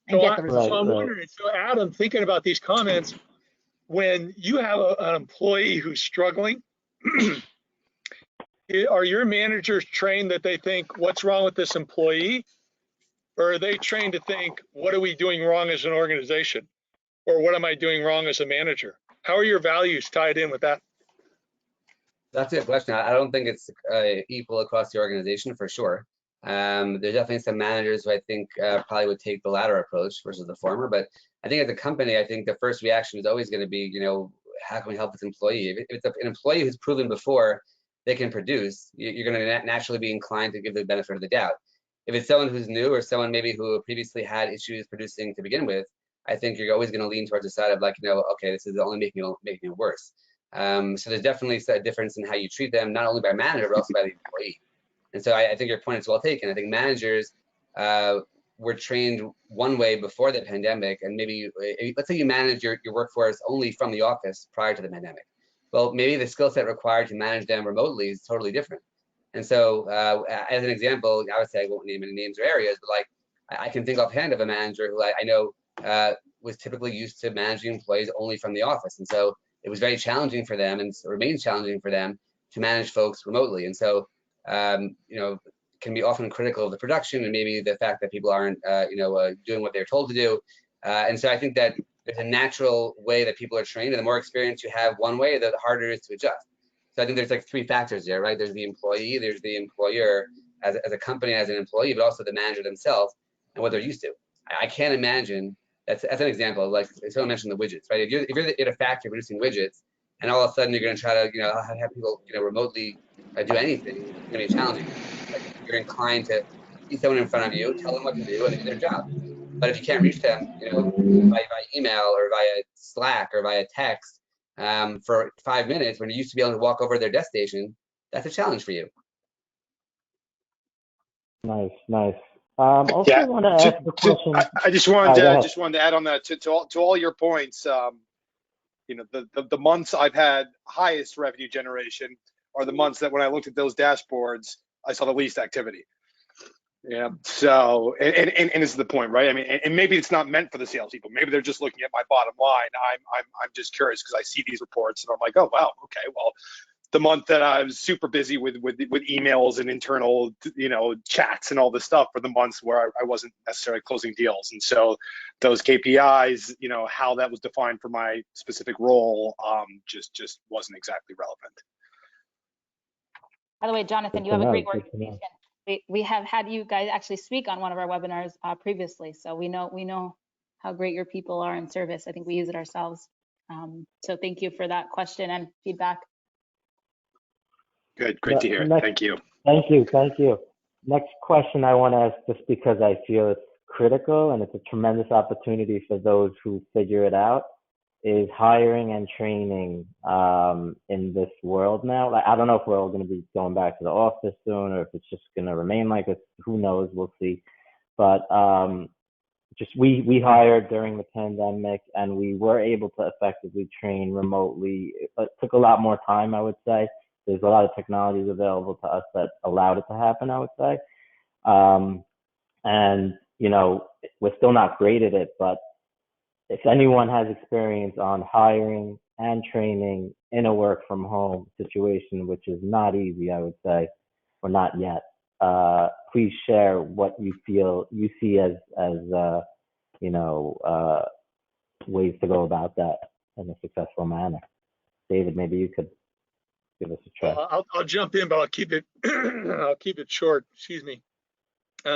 and get the results. So I'm wondering, so Adam, thinking about these comments, when you have an employee who's struggling, are your managers trained that they think, what's wrong with this employee? Or are they trained to think, what are we doing wrong as an organization? Or what am I doing wrong as a manager? How are your values tied in with that? That's a good question. I don't think it's equal across the organization for sure. There's definitely some managers who I think probably would take the latter approach versus the former. But I think as a company, I think the first reaction is always going to be, you know, how can we help this employee? If it's an employee who's proven before they can produce, you're going to naturally be inclined to give the benefit of the doubt. If it's someone who's new or someone maybe who previously had issues producing to begin with, I think you're always going to lean towards the side of like, you know, okay, this is only making it worse. So there's definitely a difference in how you treat them, not only by manager, but also by the employee. And so I think your point is well taken. I think managers were trained one way before the pandemic, and maybe, let's say you manage your workforce only from the office prior to the pandemic. Well, maybe the skill set required to manage them remotely is totally different. And so as an example, I would say, I won't name any names or areas, but like I can think offhand of a manager who I know was typically used to managing employees only from the office. And so it was very challenging for them, and remains challenging for them, to manage folks remotely. And so, you know, can be often critical of the production and maybe the fact that people aren't, doing what they're told to do. And so I think that there's a natural way that people are trained, and the more experience you have one way, the harder it is to adjust. So I think there's like three factors there, right? There's the employee, there's the employer as a company, as an employee, but also the manager themselves and what they're used to. I can't imagine, that's an example, like someone mentioned the widgets, right? If you're at a factory producing widgets, and all of a sudden you're going to try to, you know, have people, you know, remotely do anything, it's going to be challenging. Like you're inclined to see someone in front of you, tell them what to do, and they do their job. But if you can't reach them, you know, via email or via Slack or via text for 5 minutes, when you used to be able to walk over to their desk station, that's a challenge for you. Nice. Also want to ask the question. I just wanted to add on that to all your points. You know, the months I've had highest revenue generation are the months that when I looked at those dashboards, I saw the least activity. Yeah. So, and this is the point, right? I mean, and maybe it's not meant for the salespeople. Maybe they're just looking at my bottom line. I'm just curious because I see these reports and I'm like, oh wow, okay, well, the month that I was super busy with emails and internal, you know, chats and all this stuff were the months where I wasn't necessarily closing deals. And so those KPIs, you know, how that was defined for my specific role, just wasn't exactly relevant. By the way, Jonathan, you have a great organization. We have had you guys actually speak on one of our webinars previously, so we know how great your people are in service. I think we use it ourselves. So thank you for that question and feedback. Good, great to hear. Thank you. Thank you. Next question I want to ask, just because I feel it's critical and it's a tremendous opportunity for those who figure it out, is hiring and training in this world now. Like, I don't know if we're all going to be going back to the office soon, or if it's just going to remain like this. Who knows? We'll see. But just we hired during the pandemic, and we were able to effectively train remotely. It took a lot more time, I would say. There's a lot of technologies available to us that allowed it to happen, I would say. And, you know, we're still not great at it, but if anyone has experience on hiring and training in a work from home situation, which is not easy, I would say, or not yet, please share what you feel you see as ways to go about that in a successful manner. David, maybe you could give us a try. I'll jump in, but I'll keep it short. Excuse me,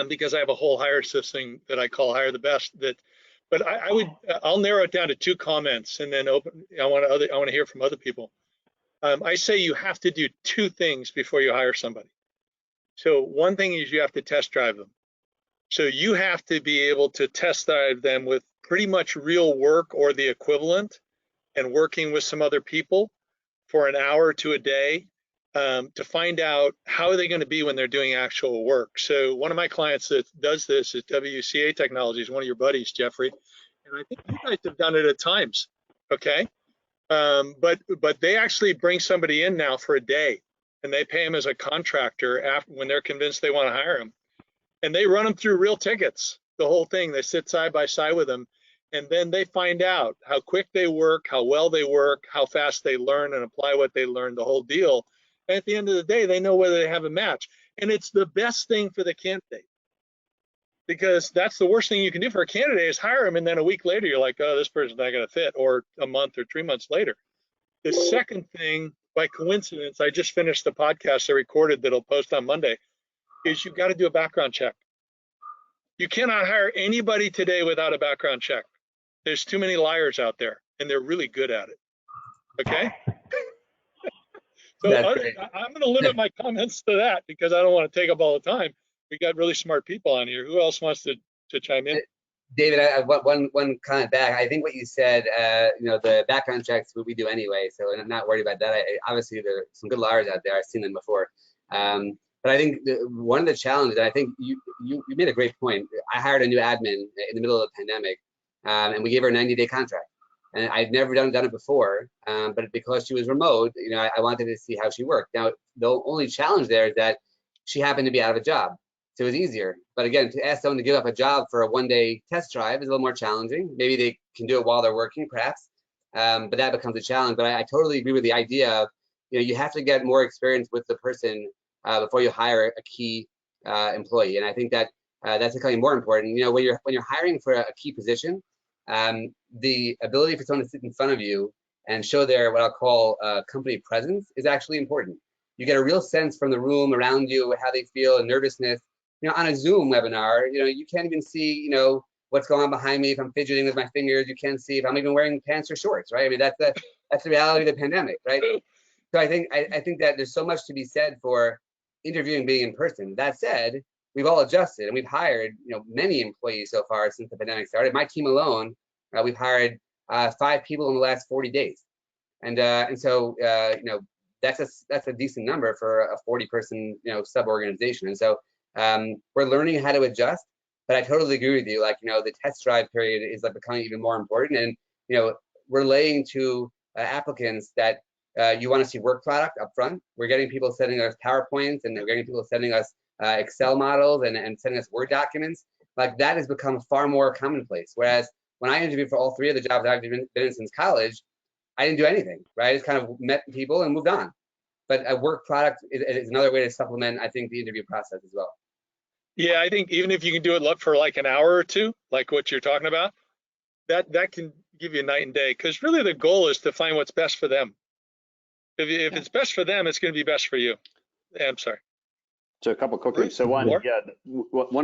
because I have a whole hire system that I call Hire the Best. But I'll narrow it down to 2 comments, and then I want to hear from other people. I say you have to do 2 things before you hire somebody. So one thing is you have to test drive them. So you have to be able to test drive them with pretty much real work or the equivalent, and working with some other people for an hour to a day to find out how are they going to be when they're doing actual work. So one of my clients that does this is WCA Technologies, one of your buddies, Jeffrey, and I think you guys have done it at times, okay? But they actually bring somebody in now for a day, and they pay them as a contractor after when they're convinced they want to hire them, and they run them through real tickets, the whole thing. They sit side by side with them, and then they find out how quick they work, how well they work, how fast they learn and apply what they learn, the whole deal. And at the end of the day, they know whether they have a match, and it's the best thing for the candidate. Because that's the worst thing you can do for a candidate is hire them, and then a week later you're like, oh, this person's not going to fit, or a month or 3 months later. The second thing, by coincidence, I just finished the podcast I recorded that'll post on Monday, is you've got to do a background check. You cannot hire anybody today without a background check. There's too many liars out there, and they're really good at it. Okay? So I'm going to limit my comments to that because I don't want to take up all the time. We got really smart people on here. Who else wants to chime in? David, I one comment back. I think what you said, the background checks we do anyway, so I'm not worried about that. Obviously, there are some good liars out there. I've seen them before. But I think one of the challenges, and I think you made a great point. I hired a new admin in the middle of the pandemic, and we gave her a 90-day contract. And I'd never done it before, but because she was remote, I wanted to see how she worked. Now, the only challenge there is that she happened to be out of a job. So it was easier. But again, to ask someone to give up a job for a one-day test drive is a little more challenging. Maybe they can do it while they're working, perhaps, but that becomes a challenge. But I totally agree with the idea of, you have to get more experience with the person before you hire a key employee. And I think that that's becoming more important. When you're hiring for a key position, the ability for someone to sit in front of you and show their what I'll call company presence is actually important. You get a real sense from the room around you, how they feel, and nervousness. On a Zoom webinar, you can't even see, what's going on behind me. If I'm fidgeting with my fingers, you can't see if I'm even wearing pants or shorts, right? I mean, that's the reality of the pandemic, right? So I think that there's so much to be said for interviewing being in person. That said, we've all adjusted, and we've hired, many employees so far since the pandemic started. My team alone, we've hired 5 people in the last 40 days, and so that's a decent number for a 40-person sub organization. And so we're learning how to adjust, but I totally agree with you. The test drive period is becoming even more important, and we're laying to applicants that you want to see work product up front. We're getting people sending us PowerPoints, and we're getting people sending us Excel models and sending us Word documents. That has become far more commonplace. Whereas when I interviewed for all 3 of the jobs I've been in since college, I didn't do anything, right? I just kind of met people and moved on. But a work product is another way to supplement, I think, the interview process as well. Yeah, I think even if you can do it for like an hour or two, like what you're talking about, that can give you a night and day. Because really the goal is to find what's best for them. If it's best for them, it's going to be best for you. I'm sorry. So a couple quick things. So one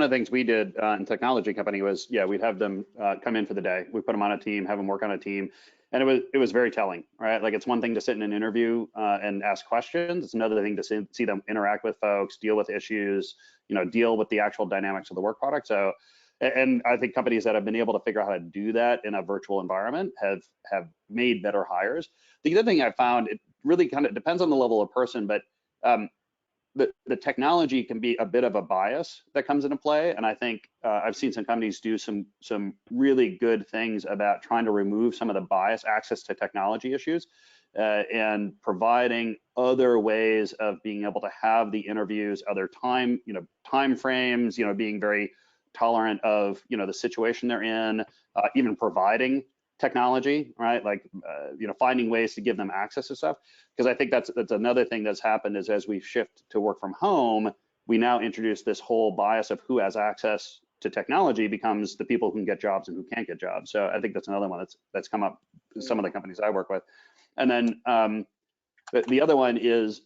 of the things we did in technology company was, we'd have them come in for the day. We put them on a team, have them work on a team. And it was very telling, right? It's one thing to sit in an interview and ask questions. It's another thing to see them interact with folks, deal with issues, deal with the actual dynamics of the work product. So, and I think companies that have been able to figure out how to do that in a virtual environment have made better hires. The other thing I found, it really kind of depends on the level of person, but the technology can be a bit of a bias that comes into play. And I think I've seen some companies do some really good things about trying to remove some of the bias, access to technology issues, and providing other ways of being able to have the interviews, other time frames, being very tolerant of, the situation they're in, even providing technology, right? Finding ways to give them access to stuff. Because I think that's another thing that's happened is as we shift to work from home, we now introduce this whole bias of who has access to technology becomes the people who can get jobs and who can't get jobs. So I think that's another one that's come up in some of the companies I work with. And then the other one is,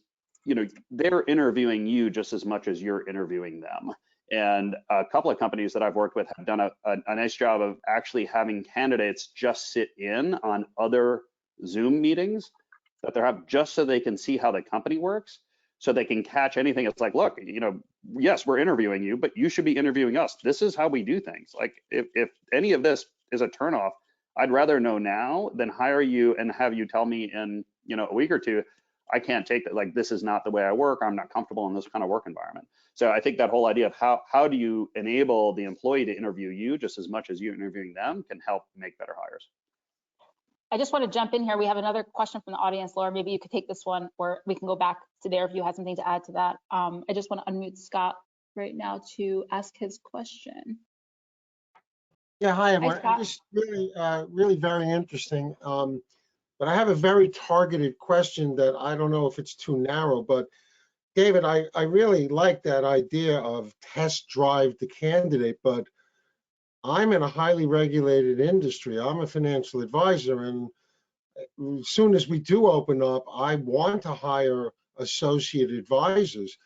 they're interviewing you just as much as you're interviewing them. And a couple of companies that I've worked with have done a nice job of actually having candidates just sit in on other Zoom meetings that they're having just so they can see how the company works, so they can catch anything. It's look, yes, we're interviewing you, but you should be interviewing us. This is how we do things. If any of this is a turnoff, I'd rather know now than hire you and have you tell me in a week or two, I can't take that. This is not the way I work. I'm not comfortable in this kind of work environment. So I think that whole idea of how do you enable the employee to interview you just as much as you're interviewing them can help make better hires. I just want to jump in here. We have another question from the audience. Laura, maybe you could take this one, or we can go back to there if you had something to add to that. I just want to unmute Scott right now to ask his question. Yeah, hi everyone. Scott. This is really very interesting. But I have a very targeted question that I don't know if it's too narrow, but David, I really like that idea of test drive the candidate, but I'm in a highly regulated industry. I'm a financial advisor, and as soon as we do open up, I want to hire associate advisors,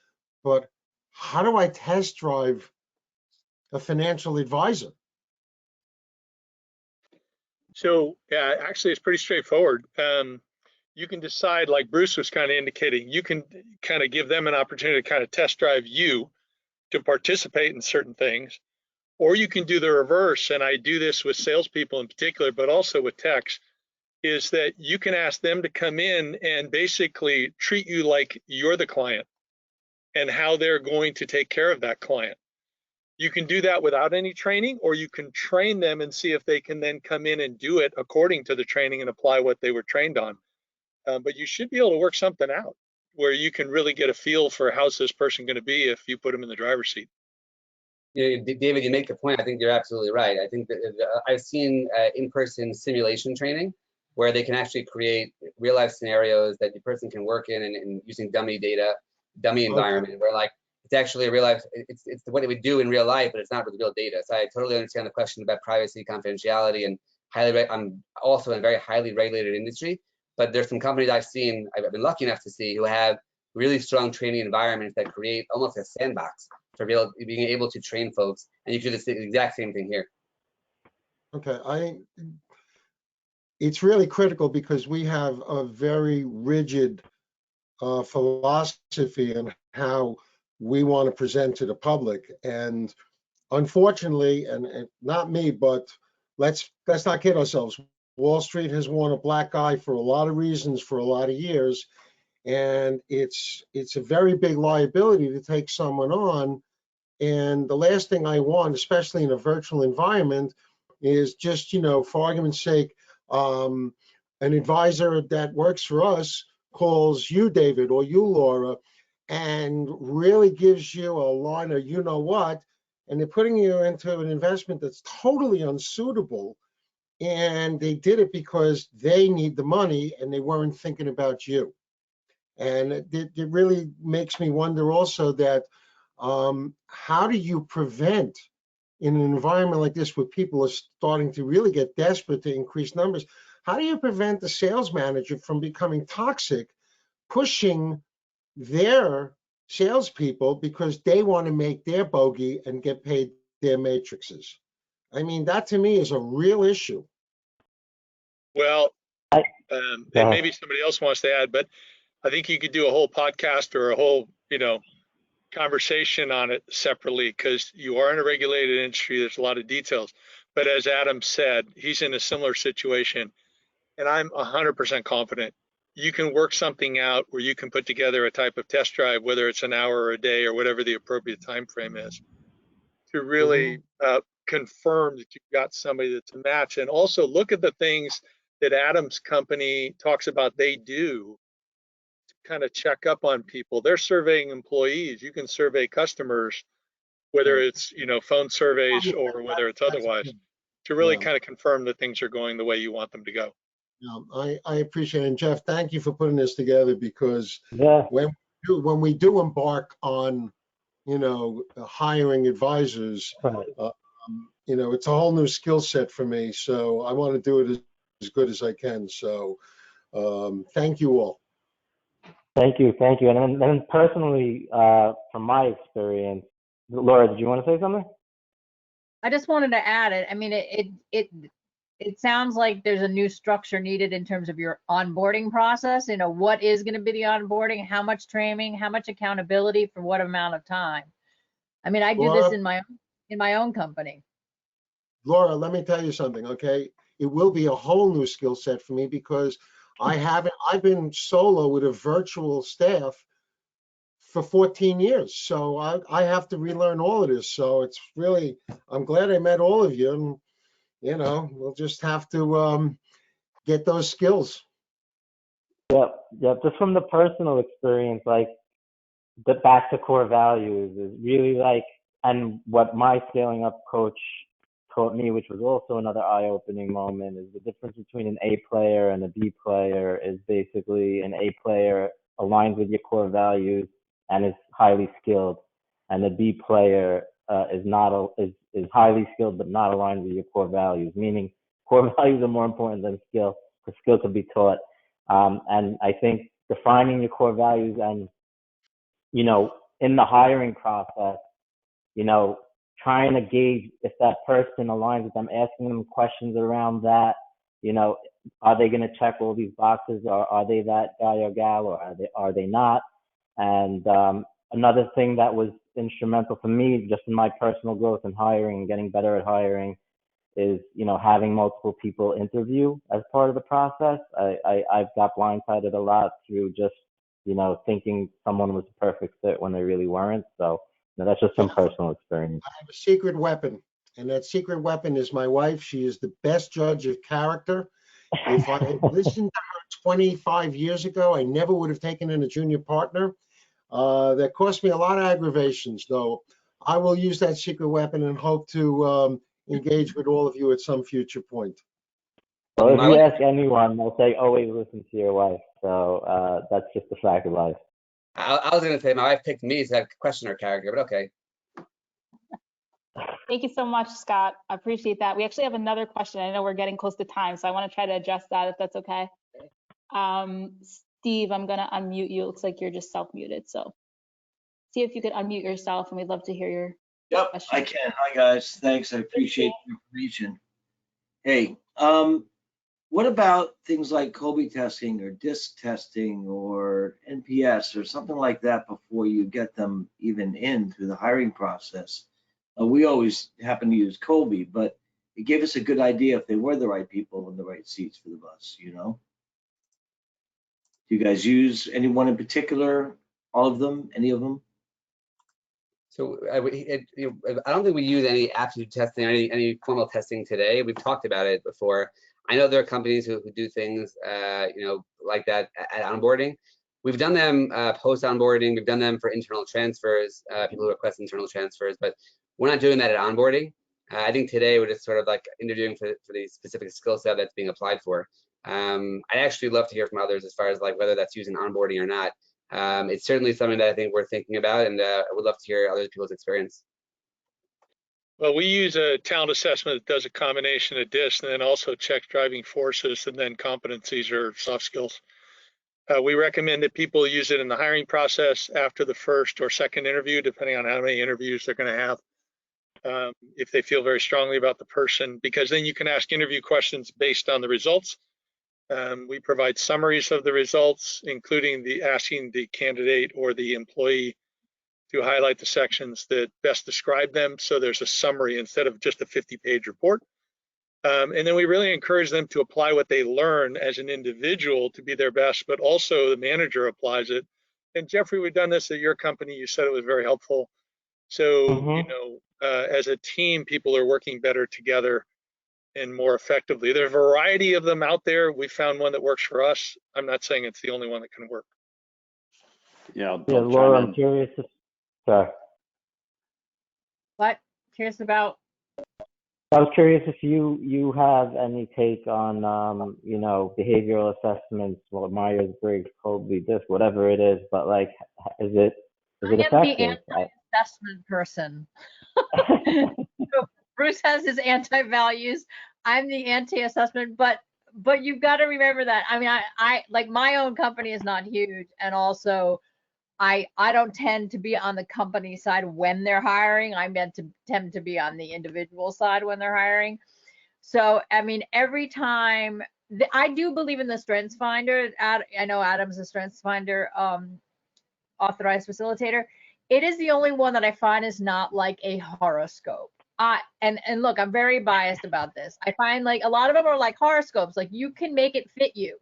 but how do I test drive a financial advisor? So actually, it's pretty straightforward. You can decide, like Bruce was kind of indicating, you can kind of give them an opportunity to kind of test drive you to participate in certain things, or you can do the reverse. And I do this with salespeople in particular, but also with techs, is that you can ask them to come in and basically treat you like you're the client and how they're going to take care of that client. You can do that without any training, or you can train them and see if they can then come in and do it according to the training and apply what they were trained on. But you should be able to work something out where you can really get a feel for how's this person going to be if you put them in the driver's seat. Yeah, David, you make a point. I think you're absolutely right. I think that I've seen in-person simulation training where they can actually create real-life scenarios that the person can work in and using dummy data, dummy environment, where like it's actually a real life, it's what it would do in real life, but it's not with real data. So I totally understand the question about privacy, confidentiality, and I'm also in a very highly regulated industry, but there's some companies I've been lucky enough to see who have really strong training environments that create almost a sandbox for being able to train folks. And you can do the exact same thing here. Okay, it's really critical because we have a very rigid philosophy on how we want to present to the public, and unfortunately, and not me, but let's not kid ourselves. Wall Street has worn a black eye for a lot of reasons for a lot of years, and it's a very big liability to take someone on. And the last thing I want, especially in a virtual environment, is just, for argument's sake, an advisor that works for us calls you, David, or you, Laura, and really gives you a line of you know what, and they're putting you into an investment that's totally unsuitable. And they did it because they need the money and they weren't thinking about you. And it really makes me wonder also that how do you prevent, in an environment like this where people are starting to really get desperate to increase numbers, how do you prevent the sales manager from becoming toxic, pushing their salespeople because they want to make their bogey and get paid their matrices? I mean, that to me is a real issue. Well, and maybe somebody else wants to add, but I think you could do a whole podcast or a whole, conversation on it separately, because you are in a regulated industry. There's a lot of details. But as Adam said, he's in a similar situation, and I'm 100% confident you can work something out where you can put together a type of test drive, whether it's an hour or a day or whatever the appropriate time frame is, to really confirm that you've got somebody that's a match. And also look at the things that Adam's company talks about they do to kind of check up on people. They're surveying employees. You can survey customers, whether it's phone surveys or whether it's otherwise, to really kind of confirm that things are going the way you want them to go. I appreciate it. And Jeff, thank you for putting this together, because when we do embark on hiring advisors, it's a whole new skill set for me. So I want to do it as good as I can. So thank you all. Thank you. And then personally, from my experience, Laura, did you want to say something? I just wanted to add it. I mean, it sounds like there's a new structure needed in terms of your onboarding process. What is going to be the onboarding, how much training, how much accountability for what amount of time. I mean, I do this in my own company. Laura, let me tell you something, okay? It will be a whole new skill set for me, because I've been solo with a virtual staff for 14 years. So I have to relearn all of this. So it's really, I'm glad I met all of you. And, we'll just have to get those skills. Yep, yep. Just from the personal experience, like the back to core values is really like, and what my scaling up coach taught me, which was also another eye-opening moment, is the difference between an A player and a B player is basically an A player aligns with your core values and is highly skilled, and a B player is highly skilled but not aligned with your core values. Meaning, core values are more important than skill, because skill can be taught. And I think defining your core values and, you know, in the hiring process, you know, trying to gauge if that person aligns with them, asking them questions around that, you know, are they going to check all these boxes, or are they that guy or gal, or are they not? And another thing that was instrumental for me, just in my personal growth in hiring and getting better at hiring, is, you know, having multiple people interview as part of the process. I've got blindsided a lot through just, you know, thinking someone was a perfect fit when they really weren't. So, you know, that's just some personal experience. I have a secret weapon, and that secret weapon is my wife. She is the best judge of character. If I had listened to her 25 years ago, I never would have taken in a junior partner. That cost me a lot of aggravations, though. I will use that secret weapon and hope to engage with all of you at some future point. Well, if you ask anyone, they'll say always listen to your wife. So that's just the fact of life. I was going to say my wife picked me to question her character, but okay. Thank you so much, Scott. I appreciate that. We actually have another question. I know we're getting close to time, so I want to try to address that if that's okay. Steve, I'm going to unmute you. It looks like you're just self-muted. So see if you could unmute yourself, and we'd love to hear your question. I can. Hi, guys. Thanks. I appreciate the information. Hey, what about things like Colby testing or DISC testing or NPS or something like that before you get them even in through the hiring process? We always happen to use Colby, but it gave us a good idea if they were the right people in the right seats for the bus, you know? Do you guys use anyone in particular? All of them? Any of them? So I don't think we use any aptitude testing or any formal testing today. We've talked about it before. I know there are companies who do things, you know, like that at onboarding. We've done them post onboarding. We've done them for internal transfers, people who request internal transfers, but we're not doing that at onboarding. I think today we're just sort of like interviewing for the specific skill set that's being applied for. I'd actually love to hear from others as far as like whether that's using onboarding or not. It's certainly something that I think we're thinking about, and I would love to hear other people's experience. Well, we use a talent assessment that does a combination of DISC and then also checks driving forces and then competencies or soft skills. We recommend that people use it in the hiring process after the first or second interview, depending on how many interviews they're going to have, if they feel very strongly about the person, because then you can ask interview questions based on the results. We provide summaries of the results, including asking the candidate or the employee to highlight the sections that best describe them. So there's a summary instead of just a 50-page report. And then we really encourage them to apply what they learn as an individual to be their best, but also the manager applies it. And Jeffrey, we've done this at your company. You said it was very helpful. So, you know, as a team, people are working better together and more effectively. There are a variety of them out there. We found one that works for us. I'm not saying it's the only one that can work. Yeah, Laura, I'm curious. Sorry. What? Curious about? I was curious if you have any take on you know, behavioral assessments, well, Myers-Briggs, Colby, DISC, whatever it is, but like, is it effective? I am the anti-assessment person. So Bruce has his anti-values. I'm the anti-assessment, but you've got to remember that. I mean, I like, my own company is not huge, and also I don't tend to be on the company side when they're hiring. I tend to be on the individual side when they're hiring. So, I mean, every time I do believe in the StrengthsFinder. I know Adam's a StrengthsFinder authorized facilitator. It is the only one that I find is not like a horoscope. And look, I'm very biased about this. I find like a lot of them are like horoscopes. Like, you can make it fit you,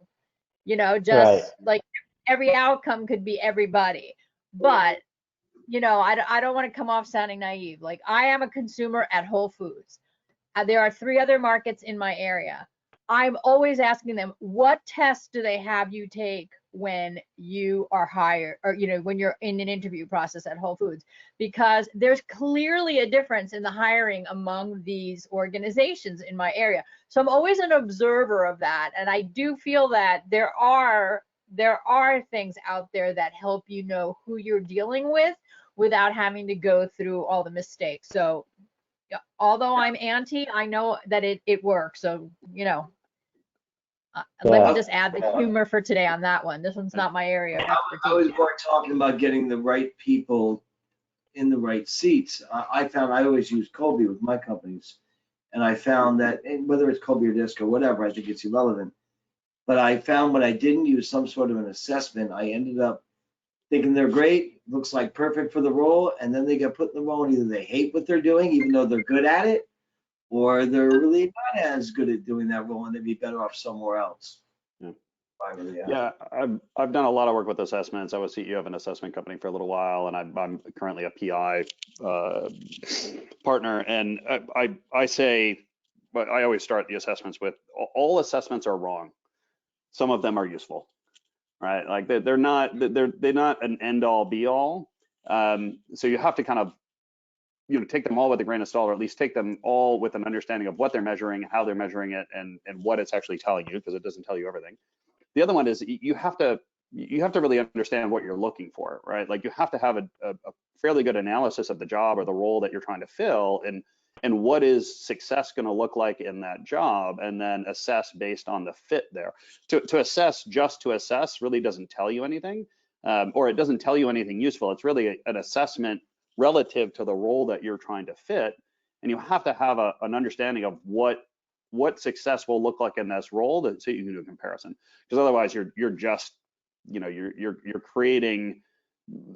you know, just like every outcome could be everybody. But, you know, I don't want to come off sounding naive. Like, I am a consumer at Whole Foods. There are 3 other markets in my area. I'm always asking them, what tests do they have you take when you are hired, or when you're in an interview process at Whole Foods? Because there's clearly a difference in the hiring among these organizations in my area. So I'm always an observer of that, and I do feel that there are things out there that help you know who you're dealing with without having to go through all the mistakes. So although I'm anti, I know that it works. So let me just add the humor for today on that one. This one's not my area of expertise. I was more talking about getting the right people in the right seats. I found I always use Colby with my companies, and I found that whether it's Colby or DISC or whatever, I think it's irrelevant. But I found when I didn't use some sort of an assessment, I ended up thinking they're great, looks like perfect for the role, and then they get put in the role and either they hate what they're doing, even though they're good at it, or they're really not as good at doing that role and they'd be better off somewhere else. Yeah, I've done a lot of work with assessments. I was CEO of an assessment company for a little while, and I'm currently a PI partner. And I say, but I always start the assessments with all assessments are wrong. Some of them are useful, right? Like they're not an end all be all. So you have to kind of take them all with a grain of salt, or at least take them all with an understanding of what they're measuring, how they're measuring it, and what it's actually telling you, because it doesn't tell you everything. The other one is you have to really understand what you're looking for, right? Like you have to have a fairly good analysis of the job or the role that you're trying to fill, and what is success going to look like in that job, and then assess based on the fit there. To assess just to assess really doesn't tell you anything, or it doesn't tell you anything useful. It's really an assessment relative to the role that you're trying to fit, and you have to have an understanding of what success will look like in this role, so you can do a comparison. Because otherwise, you're just you're creating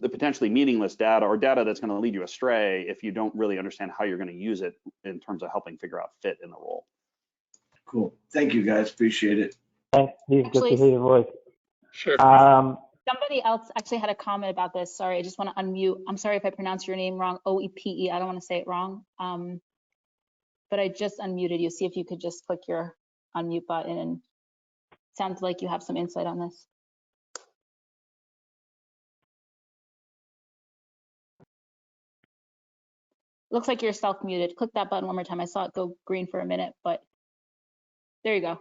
the potentially meaningless data, or data that's going to lead you astray if you don't really understand how you're going to use it in terms of helping figure out fit in the role. Cool. Thank you, guys. Appreciate it. Thanks, Steve. Good to hear your voice. Sure. Somebody else actually had a comment about this. Sorry, I just want to unmute. I'm sorry if I pronounce your name wrong. OEPE. I don't want to say it wrong. But I just unmuted you. See if you could just click your unmute button. And sounds like you have some insight on this. Looks like you're self-muted. Click that button one more time. I saw it go green for a minute, but there you go.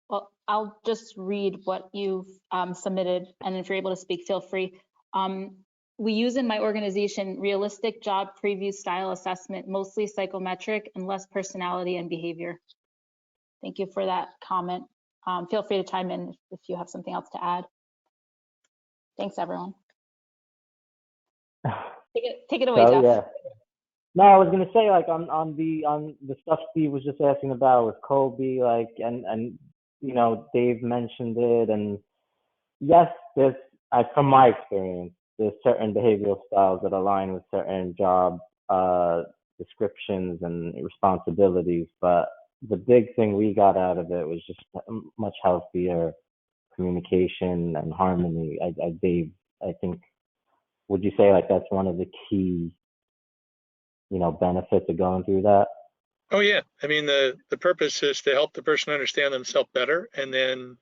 Well, I'll just read what you've submitted, and if you're able to speak, feel free. We use in my organization realistic job preview style assessment, mostly psychometric and less personality and behavior. Thank you for that comment. Feel free to chime in if you have something else to add. Thanks, everyone. Take it away, Jeff. Yeah. No, I was gonna say, like, on the stuff Steve was just asking about with Colby, like, and Dave mentioned it, and yes, from my experience, there's certain behavioral styles that align with certain job descriptions and responsibilities, but the big thing we got out of it was just much healthier communication and harmony. Dave, I think, would you say like that's one of the key, benefits of going through that? Oh yeah, I mean the purpose is to help the person understand themselves better, and then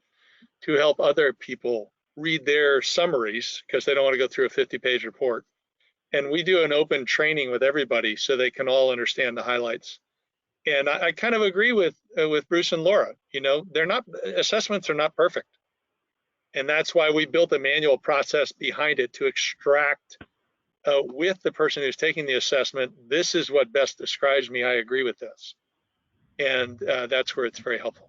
to help other people read their summaries, because they don't want to go through a 50-page report. And we do an open training with everybody so they can all understand the highlights. And I kind of agree with Bruce and Laura. Assessments are not perfect, and that's why we built a manual process behind it to extract with the person who's taking the assessment, this is what best describes me. I agree with this, and that's where it's very helpful.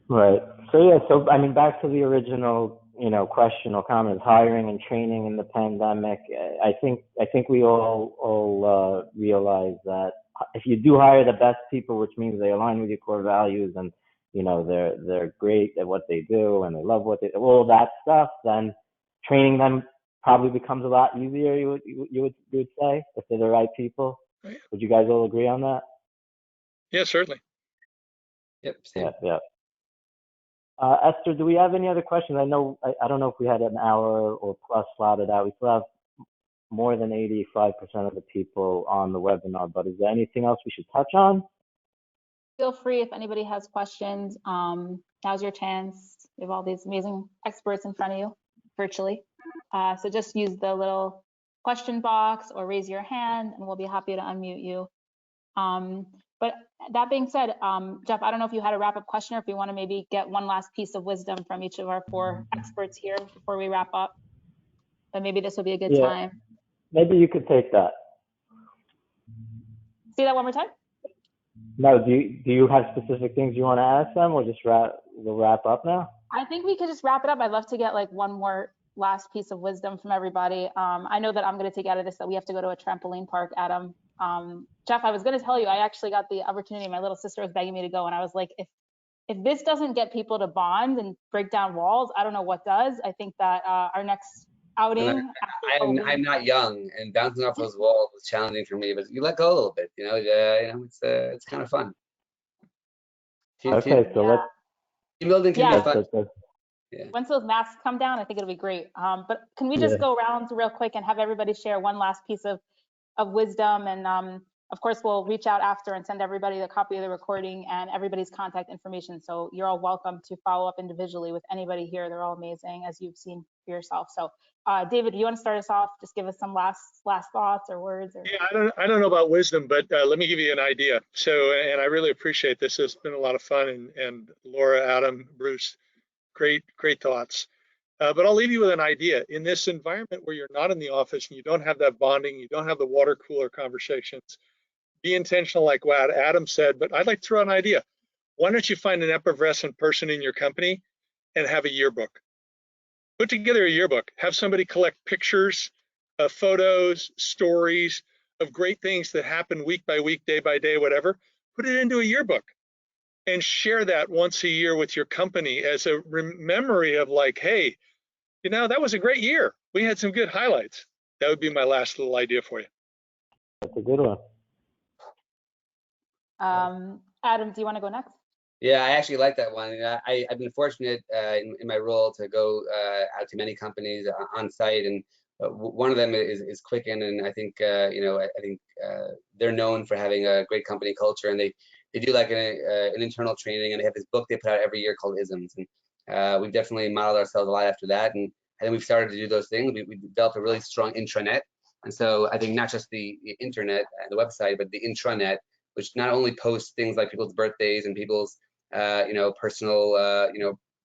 Right. So yeah. So I mean, back to the original, question or comment: hiring and training in the pandemic. I think we all realize that if you do hire the best people, which means they align with your core values and they're great at what they do and they love what they do, all that stuff, then training them probably becomes a lot easier. You would say, if they're the right people. Right. Would you guys all agree on that? Yeah, certainly. Yep. Same. Yeah. Esther, do we have any other questions? I don't know if we had an hour or plus slotted out. We still have more than 85% of the people on the webinar, but is there anything else we should touch on? Feel free if anybody has questions. Now's your chance. We have all these amazing experts in front of you virtually. So just use the little question box or raise your hand and we'll be happy to unmute you. But that being said, Jeff, I don't know if you had a wrap-up question or if you want to maybe get one last piece of wisdom from each of our 4 experts here before we wrap up. But maybe this will be a good time. Maybe you could take that. Say that one more time. No, do you have specific things you want to ask them, or just we'll wrap up now? I think we could just wrap it up. I'd love to get like one more last piece of wisdom from everybody. I know that I'm going to take out of this that we have to go to a trampoline park, Adam. Jeff, I was going to tell you, I actually got the opportunity. My little sister was begging me to go, and I was like, if this doesn't get people to bond and break down walls, I don't know what does. I think that our next outing. I'm not young, and bouncing off those walls was challenging for me. But you let go a little bit, you know. It's kind of fun. Okay, so let's. Team building can be fun. Yeah. Once those masks come down, I think it'll be great. But can we just go around real quick and have everybody share one last piece of wisdom? And of course, we'll reach out after and send everybody the copy of the recording and everybody's contact information. So you're all welcome to follow up individually with anybody here. They're all amazing, as you've seen for yourself. So David, do you want to start us off? Just give us some last thoughts or words. Yeah, I don't know about wisdom, but let me give you an idea. So, and I really appreciate this. It's been a lot of fun. And Laura, Adam, Bruce, great thoughts. But I'll leave you with an idea. In this environment where you're not in the office and you don't have that bonding, you don't have the water cooler conversations, be intentional like what Adam said, but I'd like to throw an idea. Why don't you find an effervescent person in your company and have a yearbook? Put together a yearbook. Have somebody collect pictures, photos, stories of great things that happen week by week, day by day, whatever. Put it into a yearbook and share that once a year with your company as a memory of like, hey, you know, that was a great year. We had some good highlights. That would be my last little idea for you. That's a good one. Adam, do you want to go next? Yeah, I actually like that one. I've been fortunate in my role to go out to many companies on site, and one of them is Quicken, and I think they're known for having a great company culture, and they do like an internal training, and they have this book they put out every year called Isms, and we've definitely modeled ourselves a lot after that, and then we've started to do those things. We developed a really strong intranet, and so I think not just the internet and the website, but the intranet, which not only posts things like people's birthdays and people's personal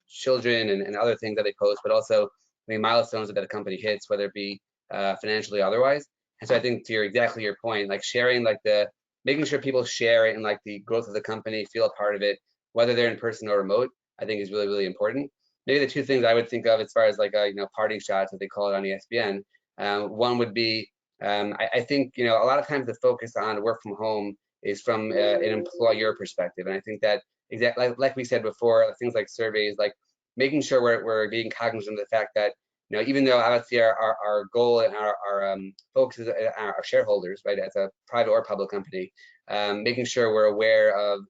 children and other things that they post, but also milestones that a company hits, whether it be financially or otherwise. And so I think to exactly your point, like sharing, like making sure people share it and like the growth of the company, feel a part of it, whether they're in person or remote, I think is really, really important. Maybe the 2 things I would think of as far as like parting shots, as they call it on ESPN. One would be, I think a lot of times the focus on work from home is from an employer perspective, and I think that exactly like we said before, things like surveys, like making sure we're being cognizant of the fact that even though obviously our goal and our focus is our shareholders, right, as a private or public company, making sure we're aware of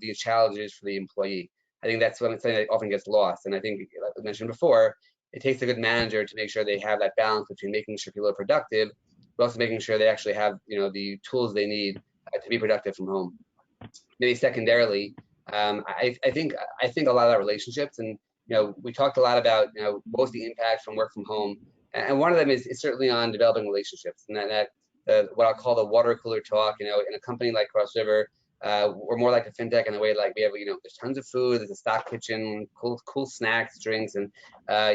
these challenges for the employee. I think that's something that often gets lost, and I think, like I mentioned before, it takes a good manager to make sure they have that balance between making sure people are productive, but also making sure they actually have the tools they need to be productive from home. Maybe secondarily, I think a lot of our relationships, and we talked a lot about what was the impact from work from home, and one of them is certainly on developing relationships, and that what I'll call the water cooler talk. In a company like Cross River, we're more like a fintech in a way, like we have there's tons of food, there's a stock kitchen, cool snacks, drinks, and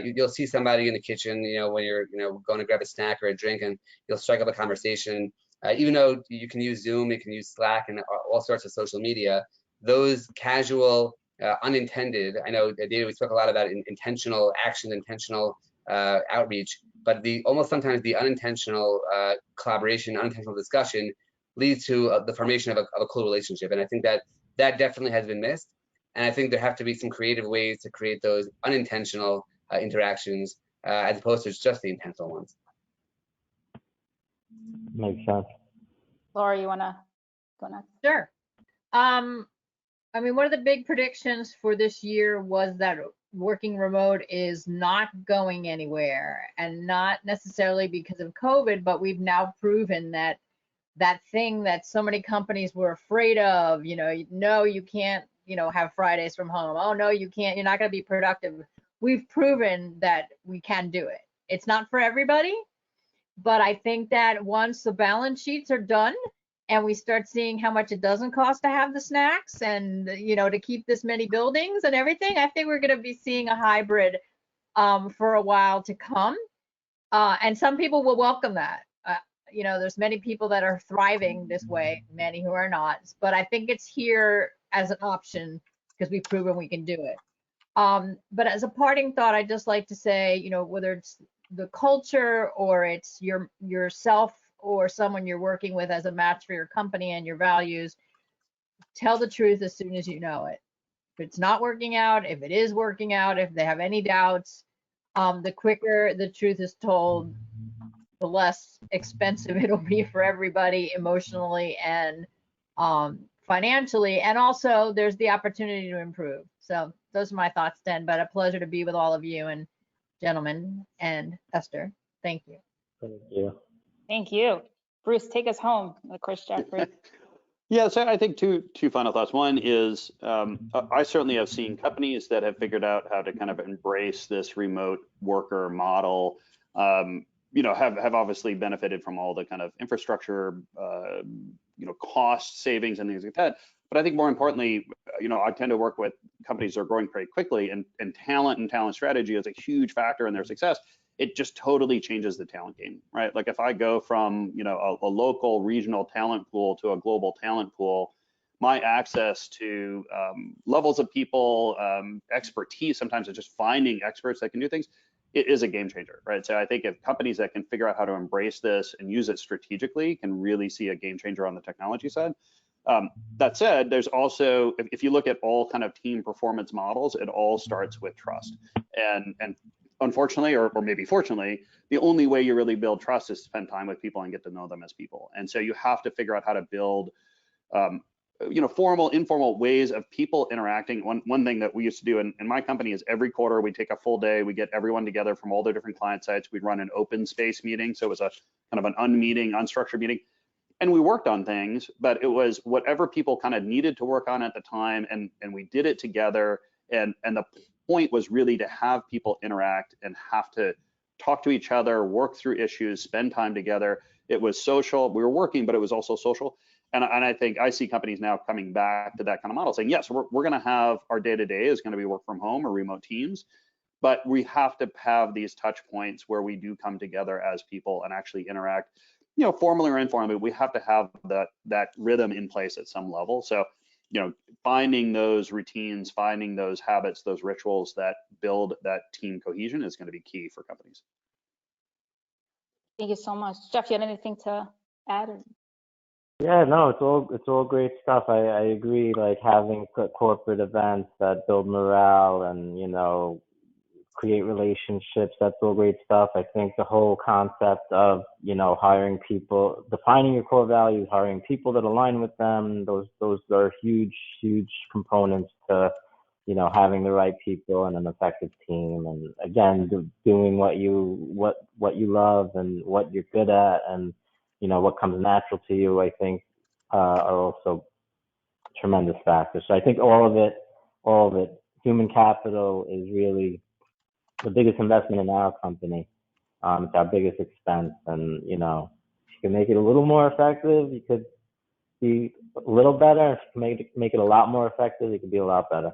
you'll see somebody in the kitchen when you're going to grab a snack or a drink, and you'll strike up a conversation. Even though you can use Zoom, you can use Slack and all sorts of social media, those casual, unintended, I know, David, we spoke a lot about intentional action, intentional outreach, but almost sometimes the unintentional collaboration, unintentional discussion leads to the formation of a cool relationship. And I think that definitely has been missed. And I think there have to be some creative ways to create those unintentional interactions as opposed to just the intentional ones. Makes sense. Laura, you want to go next? Sure. I mean, one of the big predictions for this year was that working remote is not going anywhere, and not necessarily because of COVID, but we've now proven that that thing that so many companies were afraid of, no, you can't, have Fridays from home. Oh, no, you can't, you're not going to be productive. We've proven that we can do it. It's not for everybody, but I think that once the balance sheets are done and we start seeing how much it doesn't cost to have the snacks and, to keep this many buildings and everything, I think we're going to be seeing a hybrid for a while to come. And some people will welcome that. There's many people that are thriving this way, many who are not, but I think it's here as an option because we've proven we can do it. But as a parting thought, I'd just like to say, whether it's the culture or it's yourself or someone you're working with as a match for your company and your values, tell the truth as soon as you know it. If it's not working out, if it is working out, if they have any doubts, the quicker the truth is told, the less expensive it'll be for everybody emotionally and financially. And also there's the opportunity to improve. So those are my thoughts, Dan, but a pleasure to be with all of you and gentlemen and Esther. Thank you. Thank you. Thank you. Bruce, take us home. Of course, Jeffrey. Yeah, so I think two final thoughts. One is I certainly have seen companies that have figured out how to kind of embrace this remote worker model. Have obviously benefited from all the kind of infrastructure, cost savings and things like that. But I think more importantly, I tend to work with companies that are growing very quickly, and talent and talent strategy is a huge factor in their success. It just totally changes the talent game, right? Like if I go from, a local regional talent pool to a global talent pool, my access to levels of people, expertise, sometimes it's just finding experts that can do things, it is a game changer, right? So I think if companies that can figure out how to embrace this and use it strategically can really see a game changer on the technology side. That said, there's also, if you look at all kind of team performance models, it all starts with trust. And unfortunately, or maybe fortunately, the only way you really build trust is to spend time with people and get to know them as people. And so you have to figure out how to build formal, informal ways of people interacting. One thing that we used to do in my company is every quarter we take a full day, we get everyone together from all the different client sites, we'd run an open space meeting. So it was a kind of an unstructured meeting. And we worked on things, but it was whatever people kind of needed to work on at the time, and we did it together. And the point was really to have people interact and have to talk to each other, work through issues, spend time together. It was social. We were working, but it was also social. And I think I see companies now coming back to that kind of model, saying, yes, we're going to have our day-to-day is going to be work from home or remote teams, but we have to have these touch points where we do come together as people and actually interact, formally or informally. We have to have that rhythm in place at some level. So, finding those routines, finding those habits, those rituals that build that team cohesion is going to be key for companies. Thank you so much. Jeff, you had anything to add? Yeah, no, it's all great stuff. I agree. Like having corporate events that build morale and create relationships, that's all great stuff. I think the whole concept of hiring people, defining your core values, hiring people that align with them, those are huge components to having the right people and an effective team. And again, doing what you love and what you're good at and what comes natural to you, I think are also tremendous factors. So I think all of it, human capital is really the biggest investment in our company. It's our biggest expense, and if you can make it a little more effective, you could be a little better. If you can make it a lot more effective, you could be a lot better.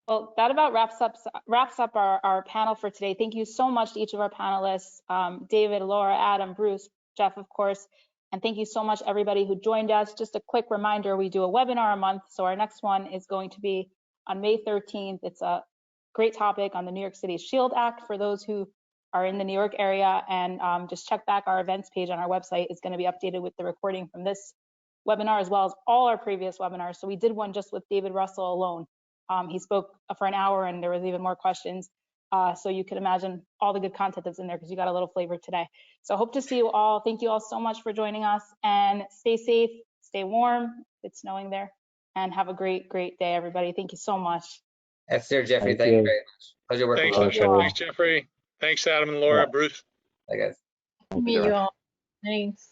Well, that about wraps up our panel for today. Thank you so much to each of our panelists, David, Laura, Adam, Bruce, Jeff, of course, and thank you so much everybody who joined us. Just a quick reminder, we do a webinar a month, so our next one is going to be on May 13th. It's a great topic on the New York City SHIELD Act for those who are in the New York area, and just check back our events page on our website. It's going to be updated with the recording from this webinar as well as all our previous webinars. So we did one just with David Russell alone. He spoke for an hour and there was even more questions. So you can imagine all the good content that's in there because you got a little flavor today. So hope to see you all. Thank you all so much for joining us, and stay safe, stay warm. It's snowing there, and have a great day, everybody. Thank you so much. Esther, Jeffrey, Thank thank you you. very much. Pleasure working Thanks, with you. Awesome. Thanks, Jeffrey. Thanks, Adam and Laura. Yeah. Bruce. Bye, guys. Thank Meet you. you all. Thanks.